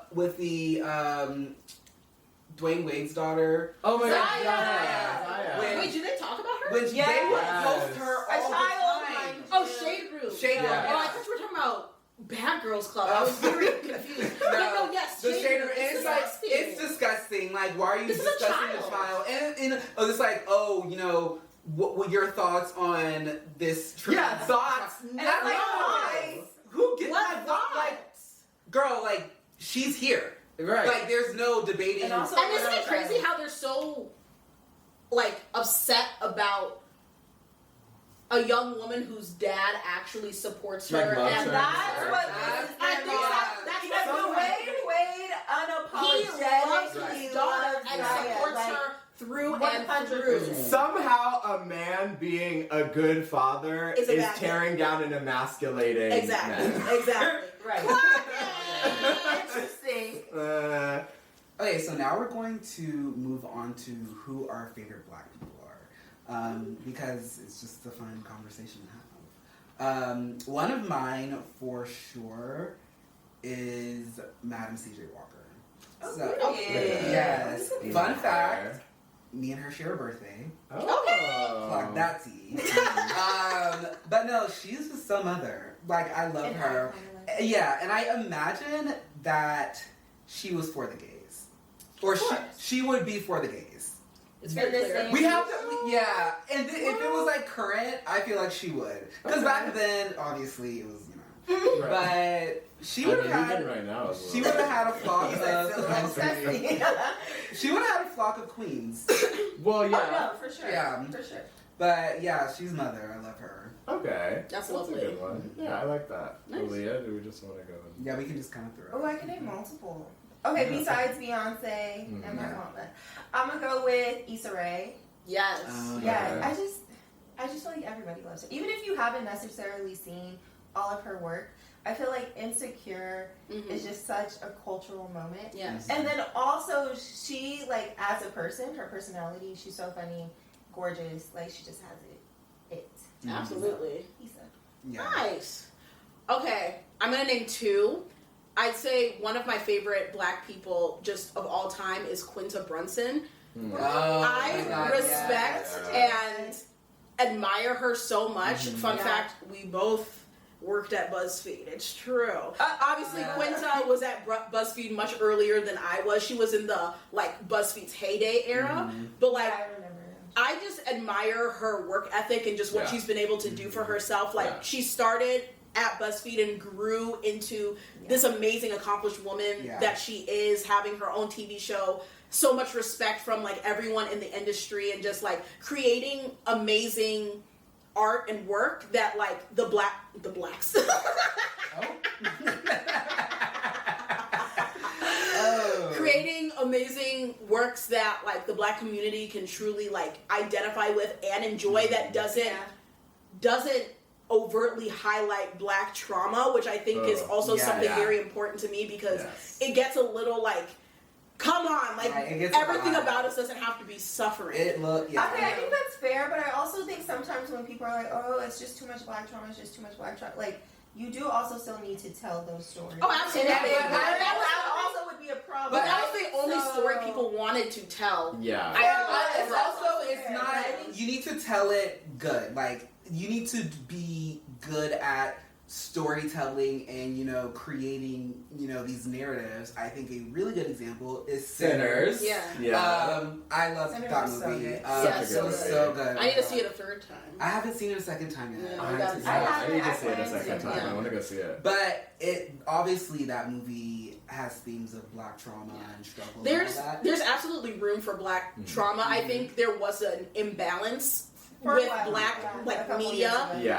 Dwayne Wade's daughter. Oh my God. Zaya. Wait, do they talk about her? When they would post her all the time. Oh, Shade Room. Shade Room. Oh, I thought you were talking about Bad Girls Club. I was very confused. No, yes, the Shade Room. It's like, it's disgusting. Like, why are you discussing the child? And it's like, oh, you know, what were your thoughts on this? Thoughts. And I'm like, why? Who gets my thoughts? Like, girl, like, she's here. Right. Like, there's no debating. And isn't it crazy how they're so, like, upset about a young woman whose dad actually supports her, and that's what that's the way Wade unapologetically loves and supports her through and through. Somehow, a man being a good father is tearing down and emasculating. Exactly. Right. Interesting. Okay, so now we're going to move on to who our favorite black people are. Because it's just a fun conversation to have. One of mine, for sure, is Madam C.J. Walker. Yes. Fun fact, me and her share a birthday. Oh. Clock that tea. But no, she's just some other. Like, I love her. Yeah, and I imagine that she was for the gays. Or she would be for the gays. It's very clear. We have to, and if it was like current, I feel like she would. Because back then, obviously, it was, you know. But she would have had, right now she would have had a flock of, she would have had a flock of queens. Well, yeah. Oh, no, for sure. Yeah. For sure. But yeah, she's mother. I love her. Okay. That's a lovely. good one. Yeah, I like that. Nice. Alliyah, do we just want to go? Yeah, we can just kind of throw. Oh, I can name multiple. Okay, besides Beyonce and my mama, I'm gonna go with Issa Rae. Yes. Yeah. I just feel like everybody loves her. Even if you haven't necessarily seen all of her work, I feel like Insecure is just such a cultural moment. Yes. And then also she, like, as a person, her personality, she's so funny, gorgeous, like she just has it. Absolutely. Issa. Yeah. Nice. Okay, I'm gonna name 2. I'd say one of my favorite black people just of all time is Quinta Brunson. I respect and admire her so much. Fun fact, we both worked at BuzzFeed. It's true. Obviously, Quinta was at BuzzFeed much earlier than I was. She was in the, like, BuzzFeed's heyday era. But, like, I remember. I just admire her work ethic and just what she's been able to do for herself. Like, she started at BuzzFeed and grew into this amazing, accomplished woman that she is, having her own TV show. So much respect from, like, everyone in the industry and just, like, creating amazing art and work that like the blacks. Creating amazing works that like the Black community can truly like identify with and enjoy, that doesn't overtly highlight Black trauma, which I think is also something very important to me, because it gets a little like, come on, like everything about us doesn't have to be suffering. Okay, I think that's fair, but I also think sometimes when people are like, oh, it's just too much Black trauma, it's just too much Black trauma, like, you do also still need to tell those stories. Oh, absolutely. And that also would be a problem. But that was the only story people wanted to tell. Yeah. It's not, you need to tell it good. Like, you need to be good at storytelling and, you know, creating, you know, these narratives. I think a really good example is Sinners. I love that movie. So good. I need to see it a third time. I haven't seen it a second time yet. I need to see it a second time. I want to go see it. But it obviously, that movie has themes of Black trauma and struggle. There's absolutely room for Black trauma. I think there was an imbalance with Black media,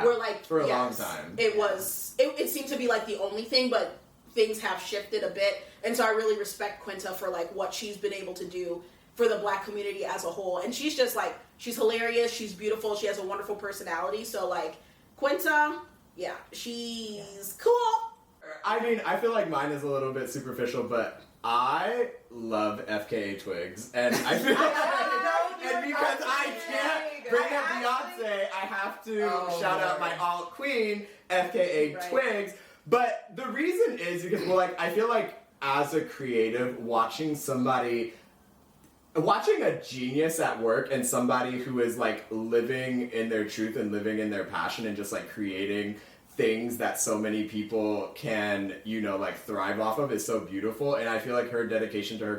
where like for a long time it seemed to be like the only thing, but things have shifted a bit, and so I really respect Quinta for like what she's been able to do for the Black community as a whole. And she's just like, she's hilarious, she's beautiful, she has a wonderful personality. So like Quinta, she's cool. I mean, I feel like mine is a little bit superficial, but I love FKA Twigs, and I feel and because I can't bring up Beyonce, I have to shout out my alt queen, FKA Twigs. But the reason is because, well, like, I feel like as a creative, watching a genius at work and somebody who is like living in their truth and living in their passion and just like creating things that so many people can, you know, like thrive off of is so beautiful. And I feel like her dedication to her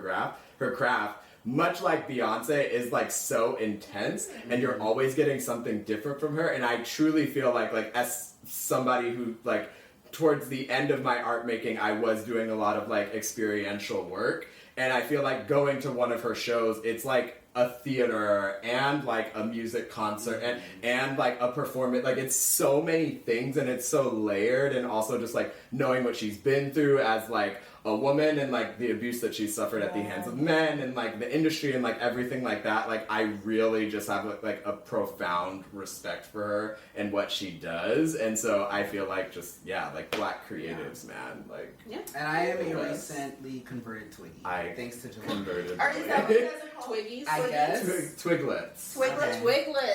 craft, much like Beyonce, is like so intense, and you're always getting something different from her. And I truly feel like as somebody who like towards the end of my art making, I was doing a lot of like experiential work, and I feel like going to one of her shows, it's like a theater and like a music concert and like a performance. Like, it's so many things, and it's so layered, and also just like knowing what she's been through as like a woman, and like the abuse that she's suffered at the hands of men, and like the industry and like everything like that. Like, I really just have like a profound respect for her and what she does. And so I feel like just like Black creatives, man. Like, and I am a recently converted Twiggy. Thanks to Jelani. Converted. Is that what you guys are called? Twiggies? I guess. Twiglets. Twiglets.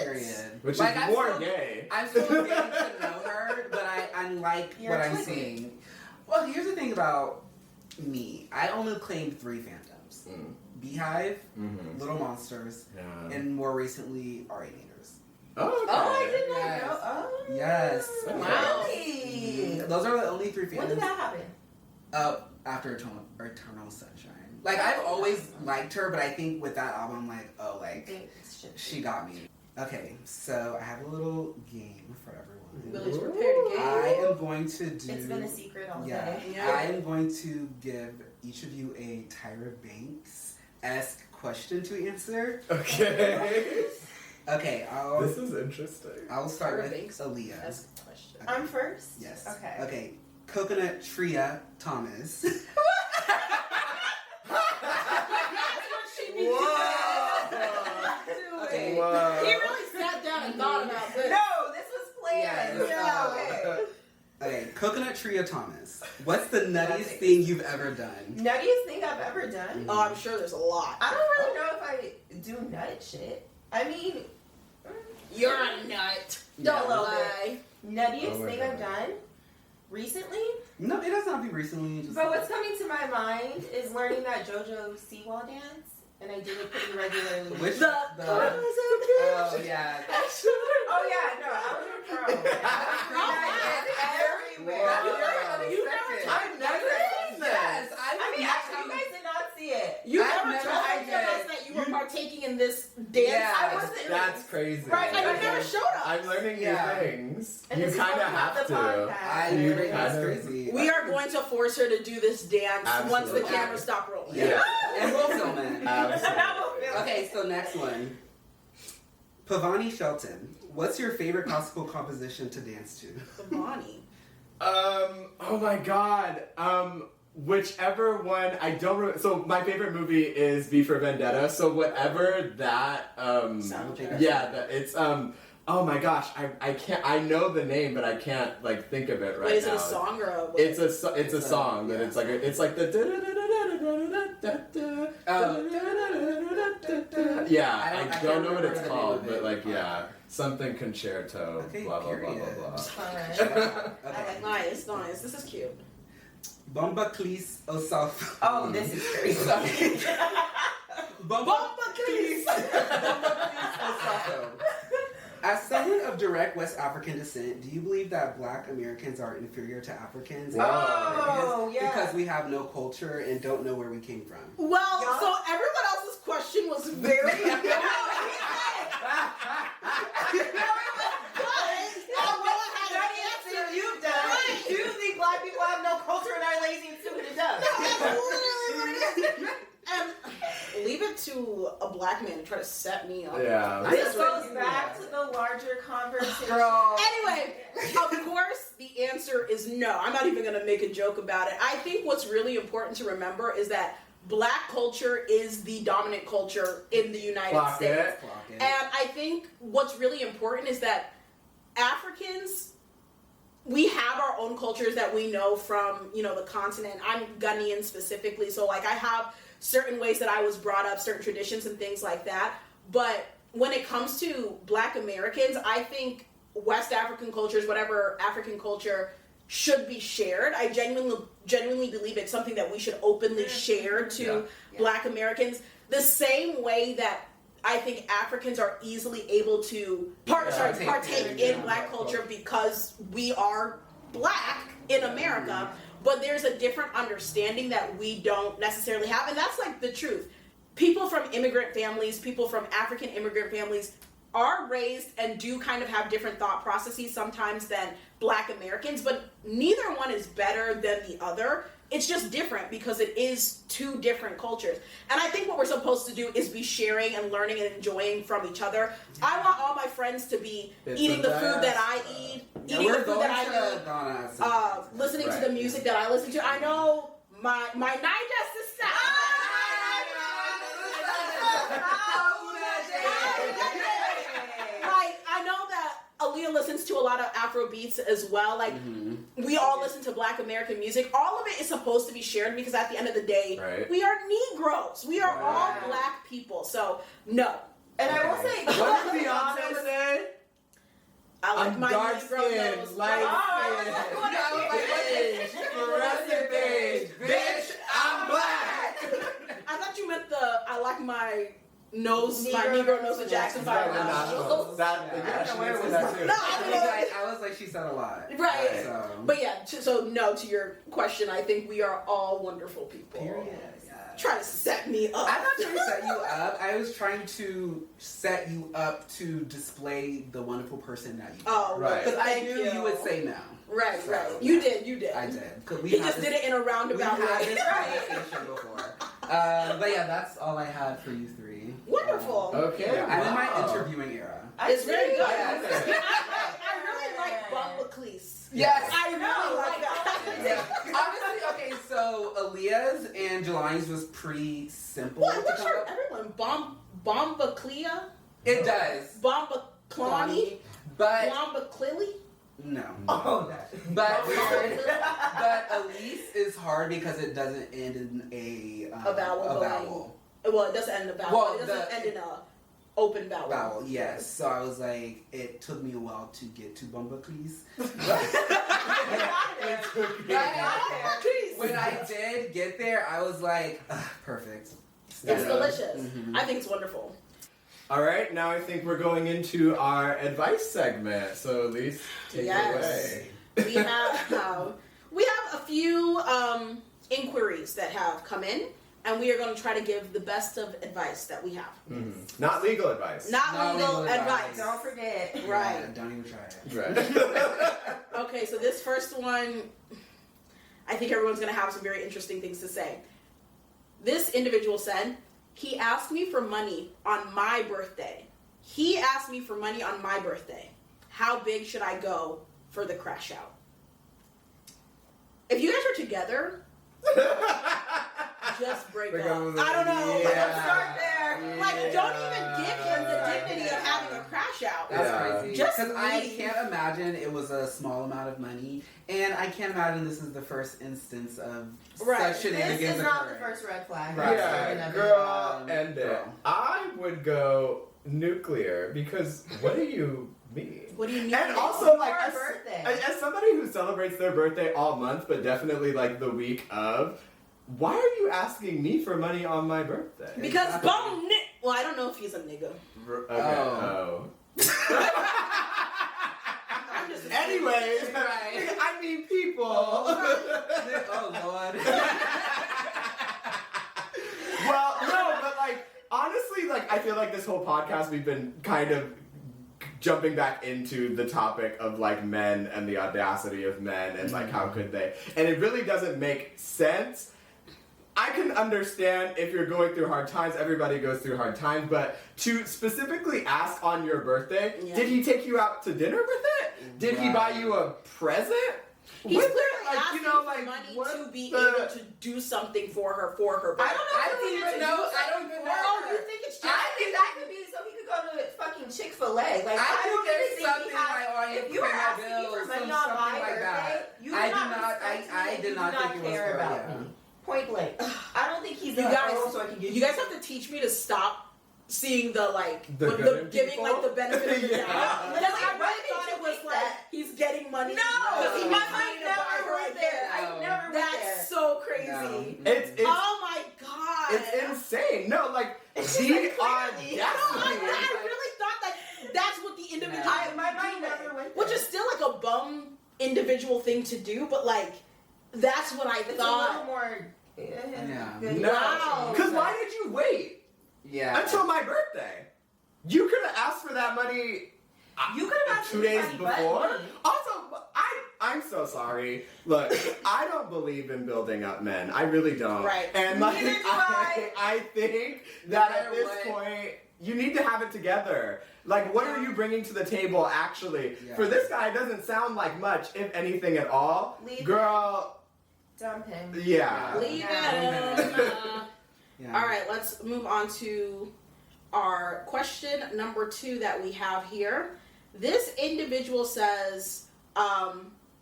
Period. Which is more gay. I'm still getting to know her, but I like what I'm seeing. Well, here's the thing about me. I only claimed 3 fandoms. Beehive, Little Monsters, and more recently, R.A.Nators. Oh, okay. I did not know. Oh. Yes. Wow. Really? Those are the only 3 fandoms. When did that happen? After Eternal Sunshine. Like, I've always liked her, but I think with that album, I'm like, oh, like, she got me. Okay, so I have a little game for everyone. Willie's prepared a game. I am going to do... It's been a secret all day. I am going to give each of you a Tyra Banks-esque question to answer. Okay. Okay, this is interesting. I'll start Tyra with Banks Alliyah. Question. I'm first? Yes. Okay. Okay, Coconut Tria Thomas. Okay. He really sat down and thought about this. No, this was planned. Yeah. Okay, Coconut Tria Thomas. What's the nuttiest thing you've ever done? Nuttiest thing I've ever done? Oh, I'm sure there's a lot. I don't really know if I do nut shit. I mean... You're a nut. Don't lie. Nuttiest thing I've done recently? No, it doesn't have to be recently. But what's coming to my mind is learning that JoJo Seawall dance. And I do it pretty regularly. Which Oh yeah. Oh yeah, no, I was a pro. Everywhere. I've never seen this. I mean, actually, you guys did not see it. You never told us that you were partaking in this dance. Yeah, I wasn't. That's crazy. Right, and you never showed us. I'm learning new things. And You kind of have to. That's crazy. We are going to force her to do this dance once the camera stop rolling. Yeah. And we'll film it. Absolutely. Okay, so next one. Pavani Shelton. What's your favorite classical composition to dance to? The Bonnie. Oh my god. Whichever one, I don't remember. So my favorite movie is V for Vendetta. So whatever that, Soundtrack. it's, oh my gosh, I can't, I know the name, but I can't, like, think of it right now. Wait, is it a song or a... It's a song, but it's like the yeah, I don't know what it's called, but like, something concerto, blah, blah, blah, blah, blah. Okay. Nice. This is cute. Bomba Clis Osaf. Oh, this is crazy. Bomba Clis Osaf. As someone of direct West African descent, do you believe that Black Americans are inferior to Africans? Oh, yeah. Because we have no culture and don't know where we came from. Well, Yeah. so everyone else's question was very... You've done. Do you think Black people have no culture and are lazy and stupid and dumb? And leave it to a black man to try to set me up. Yeah. This goes back to the larger conversation. Anyway, of course, the answer is no. I'm not even going to make a joke about it. I think what's really important to remember is that Black culture is the dominant culture in the United States. And I think what's really important is that Africans, we have our own cultures that we know from, the continent. I'm Ghanaian specifically, so like I have certain ways that I was brought up, certain traditions and things like that. But when it comes to Black Americans, I think West African cultures, whatever African culture, should be shared. I genuinely believe it's something that we should openly share to Black Americans. The same way that I think Africans are easily able to partake in Black culture because we are Black in America, but there's a different understanding that we don't necessarily have, and that's like the truth. People from immigrant families, people from African immigrant families are raised and do kind of have different thought processes sometimes than Black Americans, but neither one is better than the other. It's just different because it is two different cultures. And I think what we're supposed to do is be sharing and learning and enjoying from each other. I want all my friends to be eating the food that I eat, eating the food that I eat, listening to the music that I listen to. I know my Niger sister. I know that Alliyah listens to a lot of Afro beats as well. Like, we all listen to Black American music. All of it is supposed to be shared because at the end of the day, we are Negroes. We are all Black people. So, no. And I will say, What did Beyonce say? I like I'm my dark Negro skin, nose. light skin, fluorescent beige, bitch, I'm Black. I thought you meant I like my nose, my Negro nose of Jackson 5 nostrils. I was like, she said a lot. Right. So. But yeah, so no, to your question, I think we are all wonderful people. Period. Try to set me up. I'm not trying to set you up. I was trying to set you up to display the wonderful person that you are. Oh, right. Because I knew you would say no. Right, So, right. You did. I did. He just did it in a roundabout We've had way. this conversation before. But yeah, that's all I had for you three. Wonderful. Okay. I'm in my interviewing era. It's very good. Yeah, I really like Bumba Cleese. Yes. I really like that. Honestly, okay, so Alliyah's and Jelani's was pretty simple. What? What's your everyone? Bomba Clea? It does. Bomba Cloney? But Bomba Clilly? no. oh, that. But Élise is hard because it doesn't end in a vowel. Well, it doesn't end in a vowel. Well, it doesn't end in a open vowel. Vowel, yes. So I was like, it took me a while to get to Bumba Cleese. When I did get there, I was like, perfect. It's delicious. Mm-hmm. I think it's wonderful. All right, now I think we're going into our advice segment. So, Élise, take it away. We have a few inquiries that have come in, and we are going to try to give the best of advice that we have. Mm-hmm. Not legal advice. Not legal advice. Don't forget. Right. Yeah, don't even try it. Right. Okay, so this first one, I think everyone's going to have some very interesting things to say. This individual said, he asked me for money on my birthday. he asked me for money on my birthday. How big should I go for the crash out? If you guys are together, just break up. I don't know. Yeah. Let's start there. Like, don't even give him the dignity of having a crash out. That's crazy. Just because I leave. can't imagine it was a small amount of money, and I can't imagine this is the first instance of such shenanigans. This is not occurring. the first red flag. Right. Yeah, girl, and I would go nuclear because what do you mean? What do you mean? And also, like, birthday. as somebody who celebrates their birthday all month, but definitely like the week of, why are you asking me for money on my birthday? Because bone. Well, I don't know if he's a nigga. Oh. I'm just Anyways, Right. I mean people. Oh Lord. Well, no, but like honestly, like I feel like this whole podcast we've been kind of jumping back into the topic of like men and the audacity of men and like how could they, and it really doesn't make sense. I can understand if you're going through hard times, everybody goes through hard times, but to specifically ask on your birthday, did he take you out to dinner with it? Did he buy you a present? He's With clearly it? Like, asking you know, for like, money what to be the- able to do something for her birthday. I don't even know. I don't even know. Oh, you think it's just... I think that could be so he could go to fucking Chick-fil-A. Like, I don't think there's even think something he has, like on your if you were criminal asking me bill for or money on something my like birthday, that. you I do did not not- respect I me, did you not do think it was care for- about yeah. me. Point blank. I don't think he's You guys, so I can get you guys have to teach me to stop seeing the like The the good giving people? like the benefit of the Yeah. doubt. Because I Why really did thought you it was think like that? he's getting money. No, because he my was mind trying to buy never her a went there. gift. I never went there. That's so crazy. No. It's Oh my god. it's insane. No, like the like, audacity. No, I really thought that that's what the individual my mind doing. never went there. Which is still like a bum individual thing to do, but like that's what I It's a thought. little more. Yeah. Good. No, Wow. because why did you wait Yeah. until my birthday? You could have asked for that money. You could have asked 2 for days money, but before. me. Also, I'm so sorry. Look, I don't believe in building up men. I really don't. Right. And like, Neither do I. I think that at matter this what. point, you need to have it together. Like, what are you bringing to the table? Actually, Yeah. for this guy, it doesn't sound like much, if anything at all. Leave Girl, Dump him. yeah. Leave Yeah. it. Yeah. All right, let's move on to our question number 2 that we have here. This individual says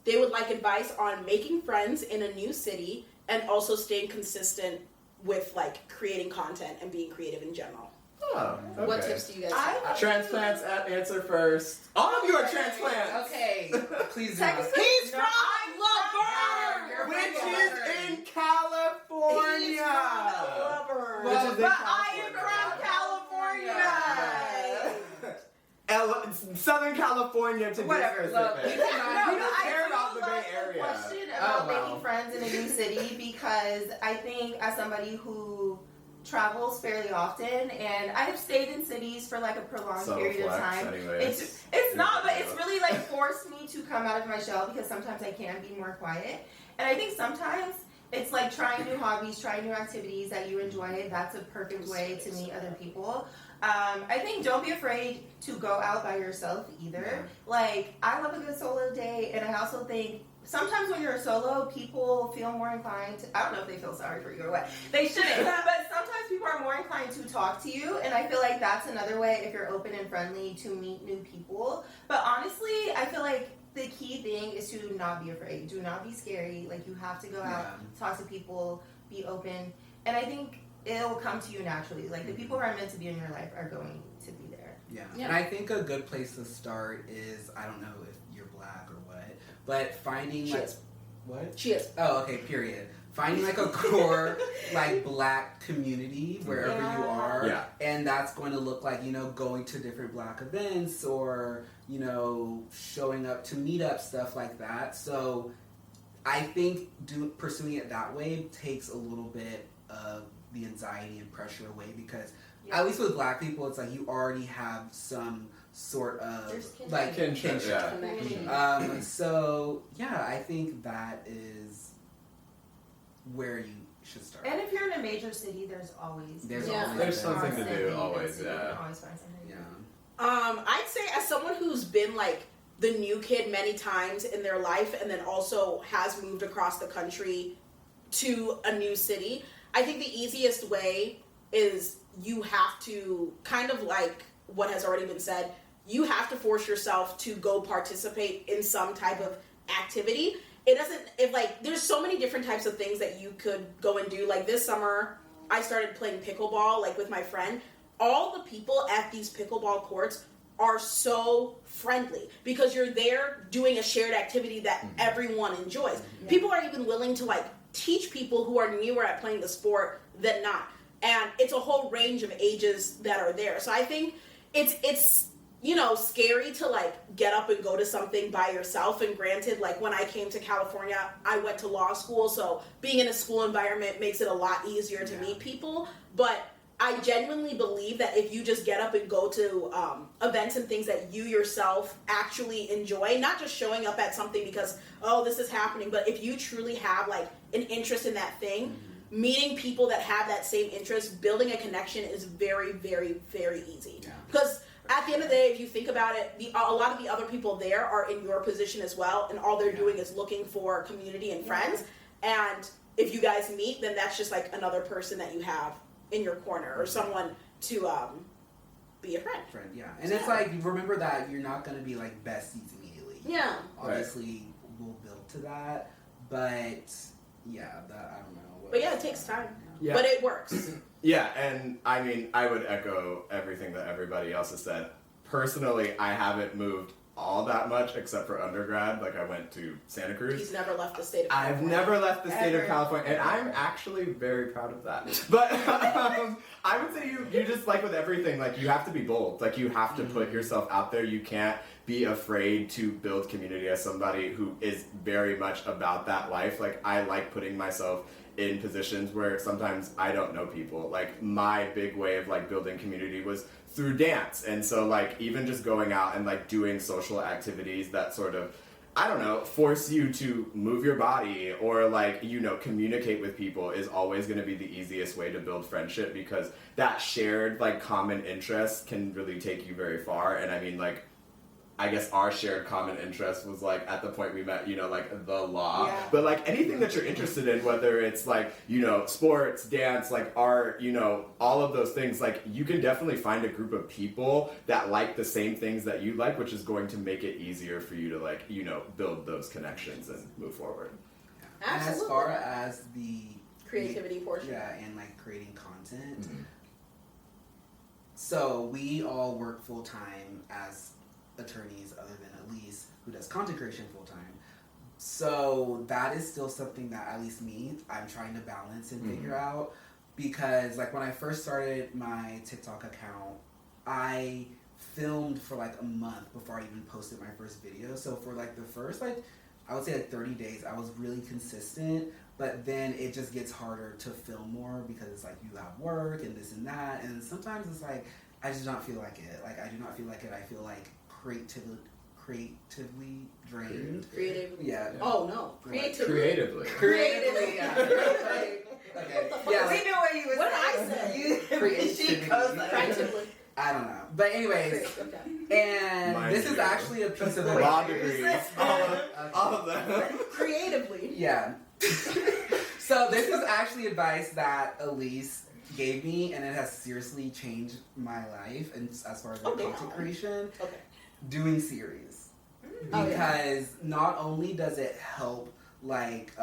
they would like advice on making friends in a new city and also staying consistent with like creating content and being creative in general. Oh, okay. What tips do you guys have? Transplants at answer first. All of you are transplants. Okay. Please do Texas. not. He's No, from I'm Laverne! Which From is Laverne. in California. He's from Laverne. Which is in But I am California. from California. Southern California to Whatever, be look, specific. we cannot- We don't I care do about the love Bay Area. Question about Oh, wow. making friends in a new city because I think as somebody who travels fairly often and I have stayed in cities for like a prolonged Subtle period of flex, time. anyways. It's not, but it's really like forced me to come out of my shell because sometimes I can be more quiet. And I think sometimes it's like trying new hobbies, trying new activities that you enjoy. That's a perfect way to meet other people. I think don't be afraid to go out by yourself either. Like, I love a good solo day, and I also think sometimes when you're a solo, people feel more inclined to, I don't know if they feel sorry for you or what. They shouldn't. But sometimes people are more inclined to talk to you, and I feel like that's another way if you're open and friendly to meet new people. But honestly, I feel like the key thing is to not be afraid. Do not be scary. Like, you have to go out, talk to people, be open. And I think it'll come to you naturally. Like, the people who are meant to be in your life are going to be there. Yeah. Yeah. And I think a good place to start is, I don't know if you're black or what, but finding She like is. what? She is. Oh, okay, period. Finding like a core like black community wherever you are. Yeah. And that's going to look like, you know, going to different black events or, you know, showing up to meetups, stuff like that. So I think pursuing it that way takes a little bit of the anxiety and pressure away because at least with black people, it's like you already have some sort of There's kinship. like Kinship, yeah. Connection. So yeah, I think that is where you should start. And if you're in a major city, there's always There's Yeah. always There's something to do constantly always, You can yeah. always find something to Yeah. do. I'd say as someone who's been like the new kid many times in their life and then also has moved across the country to a new city, I think the easiest way is you have to kind of like what has already been said, you have to force yourself to go participate in some type of activity. It doesn't, if like, there's so many different types of things that you could go and do. Like this summer, I started playing pickleball, like with my friend. All the people at these pickleball courts are so friendly because you're there doing a shared activity that everyone enjoys. Yeah. People are even willing to like teach people who are newer at playing the sport than not. And it's a whole range of ages that are there. So I think it's you know, scary to like get up and go to something by yourself. And granted, like when I came to California, I went to law school. So being in a school environment makes it a lot easier to meet people. But I genuinely believe that if you just get up and go to events and things that you yourself actually enjoy, not just showing up at something because, oh, this is happening, but if you truly have like an interest in that thing, meeting people that have that same interest, building a connection is very, very, very easy. Yeah. Because at the end of the day, if you think about it, a lot of the other people there are in your position as well, and all they're doing is looking for community and friends. And if you guys meet, then that's just like another person that you have in your corner or someone to be a friend. Yeah. And it's like, remember that you're not going to be like besties immediately. Yeah. Obviously, we'll build to that, but yeah, that I don't know. But yeah, it takes time. Yeah. But it works. Yeah, and I mean, I would echo everything that everybody else has said. Personally, I haven't moved all that much except for undergrad. Like, I went to Santa Cruz. He's never left the state of California. I've never left the state of California, and I'm actually very proud of that. But I would say you just, like with everything, like, you have to be bold. Like, you have to put yourself out there. You can't be afraid to build community as somebody who is very much about that life. Like, I like putting myself in positions where sometimes I don't know people. Like, my big way of like building community was through dance. And so like even just going out and like doing social activities that sort of, I don't know, force you to move your body or like, you know, communicate with people is always going to be the easiest way to build friendship, because that shared like common interest can really take you very far. And I mean, like, I guess our shared common interest was like at the point we met, you know, like the law, but like anything that you're interested in, whether it's like, you know, sports, dance, like art, you know, all of those things, like you can definitely find a group of people that like the same things that you like, which is going to make it easier for you to like, you know, build those connections and move forward. And as far as the creativity portion. Yeah, and like creating content. So we all work full time as attorneys other than Élise, who does content creation full time. So that is still something that at least me, I'm trying to balance and figure out, because like when I first started my TikTok account, I filmed for like a month before I even posted my first video. So for like the first like, I would say like 30 days, I was really consistent, but then it just gets harder to film more because it's like you have work and this and that, and sometimes it's like I just don't feel like it. Like I do not feel like it. I feel like creatively drained. Creatively. Yeah. Oh no. Creatively. Yeah. Okay. Yeah. We knew what you were saying. What did I say? Creatively. I don't know. But anyways, and this is actually a piece of law degrees. All of them. Creatively. Yeah. So this is actually advice that Élise gave me, and it has seriously changed my life. And as far as like content creation, doing series, because not only does it help like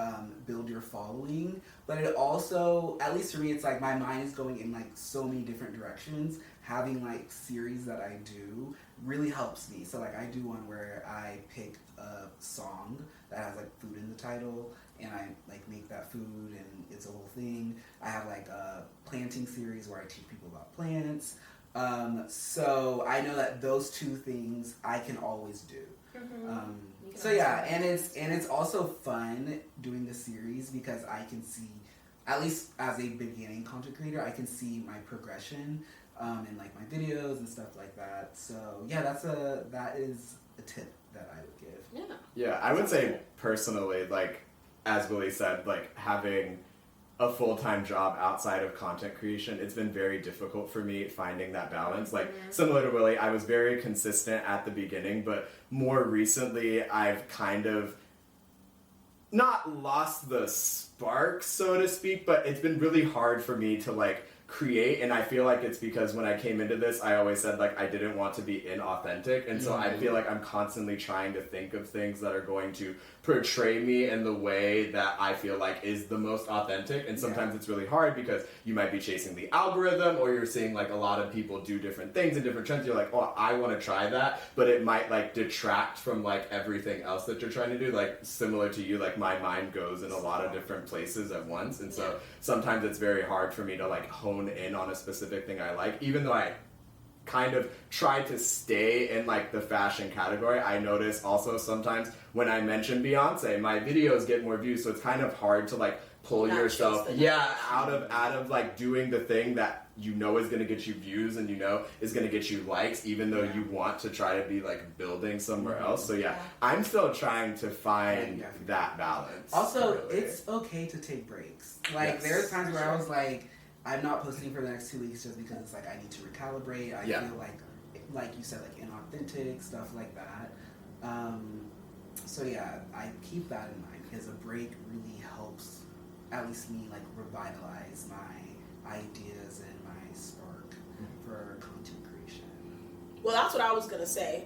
build your following, but it also, at least for me, it's like my mind is going in like so many different directions. Having like series that I do really helps me. So like I do one where I pick a song that has like food in the title, and I like make that food, and it's a whole thing. I have like a planting series where I teach people about plants. So I know that those two things I can always do. So yeah, and it's also fun doing the series because I can see, at least as a beginning content creator, I can see my progression in like my videos and stuff like that. So yeah, that is a tip that I would give. Yeah, I would say personally, like as Willie said, like having a full-time job outside of content creation, it's been very difficult for me finding that balance. Like, similar to Willie, I was very consistent at the beginning, but more recently I've kind of not lost the spark, so to speak, but it's been really hard for me to like create, and I feel like it's because when I came into this, I always said like I didn't want to be inauthentic, and so I feel like I'm constantly trying to think of things that are going to portray me in the way that I feel like is the most authentic, and sometimes it's really hard because you might be chasing the algorithm, or you're seeing like a lot of people do different things and different trends, you're like, oh, I want to try that, but it might like detract from like everything else that you're trying to do. Like, similar to you, like my mind goes in a lot of different places at once, and so sometimes it's very hard for me to like hone in on a specific thing I like, even though I kind of try to stay in like the fashion category. I notice also sometimes when I mention Beyonce, my videos get more views, so it's kind of hard to like pull yourself out of like doing the thing that you know is going to get you views and you know is going to get you likes, even though you want to try to be like building somewhere else. So I'm still trying to find that balance. Also, it's okay to take breaks. Like, there's times where I was like, I'm not posting for the next 2 weeks just because it's like I need to recalibrate. I feel like you said, like inauthentic, stuff like that. So yeah, I keep that in mind because a break really helps, at least me, like revitalize my ideas and my spark for content creation. Well, that's what I was gonna say.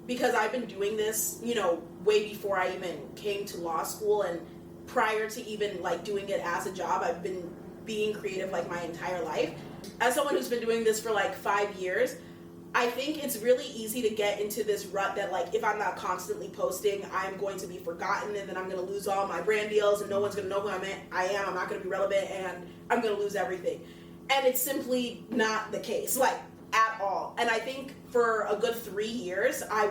Because I've been doing this, you know, way before I even came to law school, and prior to even like doing it as a job, I've been being creative like my entire life. As someone who's been doing this for like 5 years, I think it's really easy to get into this rut that like if I'm not constantly posting, I'm going to be forgotten, and then I'm going to lose all my brand deals, and no one's going to know who I am. I'm not going to be relevant, and I'm going to lose everything. And it's simply not the case, like at all. And I think for a good 3 years, I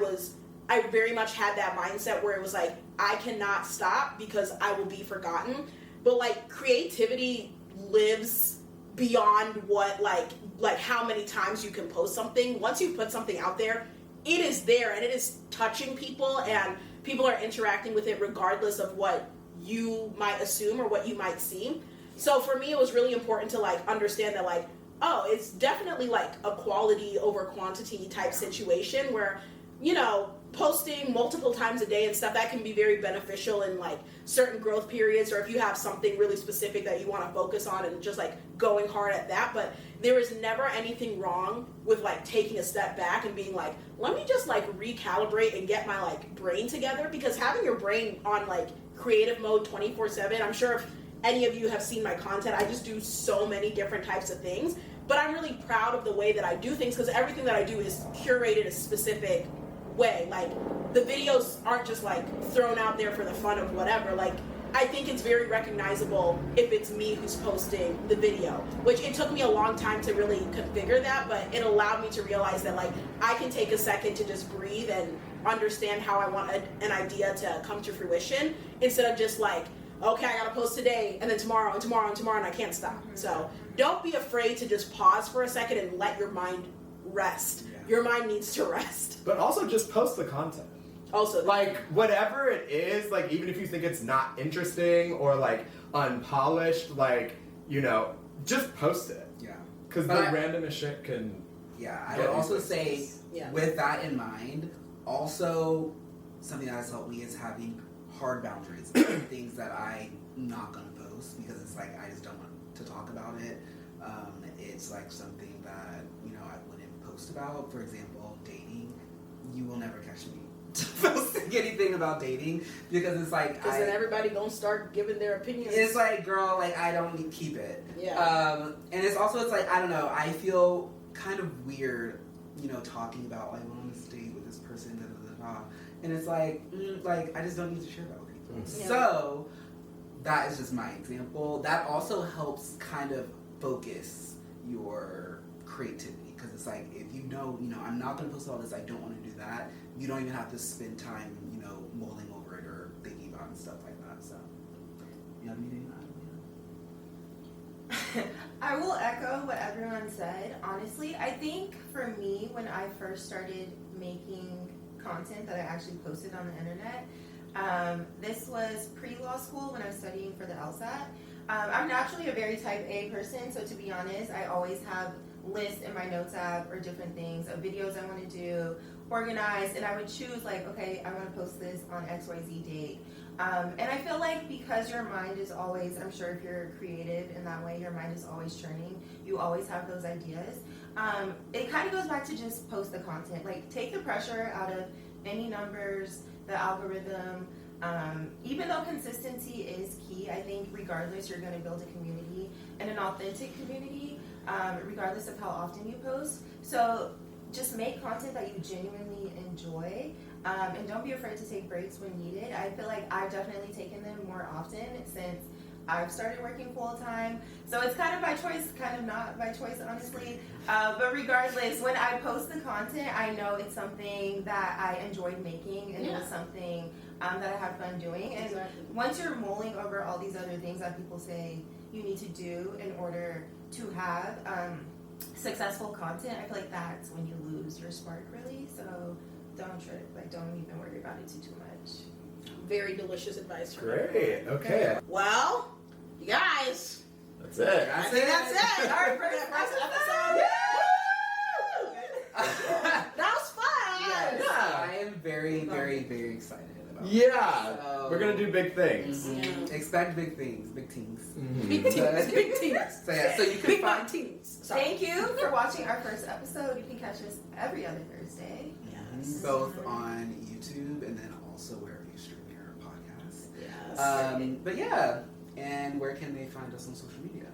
very much had that mindset where it was like, I cannot stop because I will be forgotten. But like creativity lives beyond what like how many times you can post something. Once you put something out there, it is there and it is touching people, and people are interacting with it regardless of what you might assume or what you might see. So for me, it was really important to like understand that like, oh, it's definitely like a quality over quantity type situation where, you know, posting multiple times a day and stuff, that can be very beneficial in like certain growth periods, or if you have something really specific that you want to focus on and just like going hard at that. But there is never anything wrong with like taking a step back and being like, let me just like recalibrate and get my like brain together, because having your brain on like creative mode 24/7, I'm sure if any of you have seen my content, I just do so many different types of things, but I'm really proud of the way that I do things, because everything that I do is curated a specific way. Like, the videos aren't just like thrown out there for the fun of whatever. Like, I think it's very recognizable if it's me who's posting the video, which it took me a long time to really configure that, but it allowed me to realize that like I can take a second to just breathe and understand how I want an idea to come to fruition, instead of just like, okay, I gotta post today and then tomorrow and tomorrow and tomorrow, and I can't stop. So don't be afraid to just pause for a second and let your mind rest. Your mind needs to rest. But also just post the content. Also, like, whatever it is, like, even if you think it's not interesting or like unpolished, like, you know, just post it. Yeah. Because the randomest shit can. Yeah, I would also say, with that in mind, also something that has helped me is having hard boundaries. Things that I'm not gonna post because it's like I just don't want to talk about it. It's like something that, you know, I wouldn't post about. For example, dating. You will never catch me posting anything about dating, because it's like, because then everybody gonna start giving their opinions. It's like, girl, like, I don't need, keep it. Yeah. And it's also, it's like, I don't know, I feel kind of weird, you know, talking about, like, I went on this date with this person, da da da da, and it's like, like, I just don't need to share that with people. Yeah. So that is just my example. That also helps kind of focus your creativity, because it's like, if you know, I'm not going to post all this, I don't want to do that, you don't even have to spend time, you know, mulling over it or thinking about it and stuff like that. So, you have anything to add? I will echo what everyone said. Honestly, I think for me, when I first started making content that I actually posted on the internet, This was pre-law school when I was studying for the LSAT. I'm naturally a very type A person, so to be honest, I always have lists in my notes app or different things of videos I want to do, organized, and I would choose like, okay, I want to post this on XYZ date. And I feel like because your mind is always, I'm sure if you're creative in that way, your mind is always churning, you always have those ideas. It kind of goes back to just post the content. Like, take the pressure out of any numbers, the algorithm. Even though consistency is key, I think regardless, you're going to build a community and an authentic community, regardless of how often you post. So just make content that you genuinely enjoy, and don't be afraid to take breaks when needed. I feel like I've definitely taken them more often since I've started working full time. So it's kind of by choice, kind of not by choice, honestly. But regardless, when I post the content, I know it's something that I enjoyed making, and it was something that I had fun doing. And once you're mulling over all these other things that people say you need to do in order to have successful content, I feel like that's when you lose your spark, really. So don't trip, like don't even worry about it too much. Very delicious advice. Great. Okay. Well, you guys. That's it. I think that's it. All right, for that first episode. That was fun. Yes, I am very, very, very excited about it. Yeah. So, We're gonna do big things. Expect big things, big teams. Big teams. Big teams. So yeah, so you can Big find teams. Sorry. Thank you for watching our first episode. You can catch us every other Thursday. Yes. both on YouTube and then also wherever you stream your podcast. Yes. But yeah, and where can they find us on social media?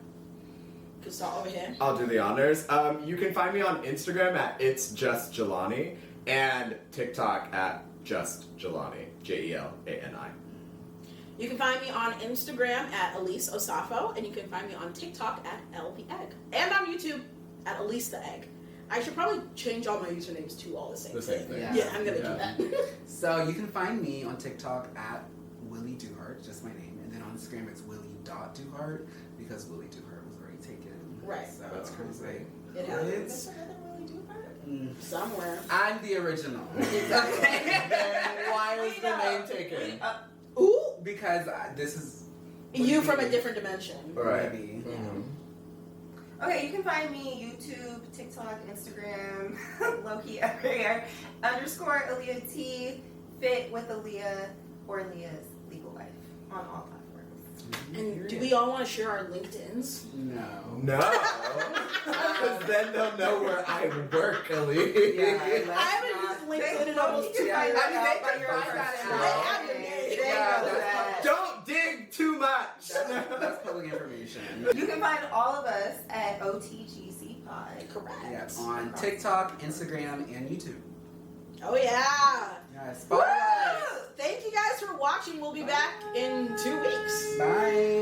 Can start over here. I'll do the honors. You can find me on Instagram at It's Just Jelani and TikTok at Just Jelani, Jelani. You can find me on Instagram at Élise Osafo, and you can find me on TikTok at LP Egg, and on YouTube at Élise the Egg. I should probably change all my usernames to all the same thing. Yeah, I'm gonna do that. So you can find me on TikTok at Willie Duhart, just my name, and then on Instagram it's Willie.Duhart because Willie Duhart was already taken. Right. So That's crazy. It happens. Somewhere. I'm the original. Why is the name taken? Ooh. Because this is You from a different dimension. Right. Maybe. Okay, you can find me YouTube, TikTok, Instagram, Loki everywhere. _Alliyah T, Fit with Alliyah, or Leah's Legal Life on all platforms. And do we all want to share our LinkedIn's? No. No. Because then they'll know where I work, Élise. Yeah, I haven't used LinkedIn in almost 2 years. Don't dig too much. That's public information. You can find all of us at OTGC Pod. Correct. Yes, on TikTok, Instagram, and YouTube. Oh yeah. Yes. Woo! Bye. Thank you guys for watching. We'll be back in 2 weeks. Bye.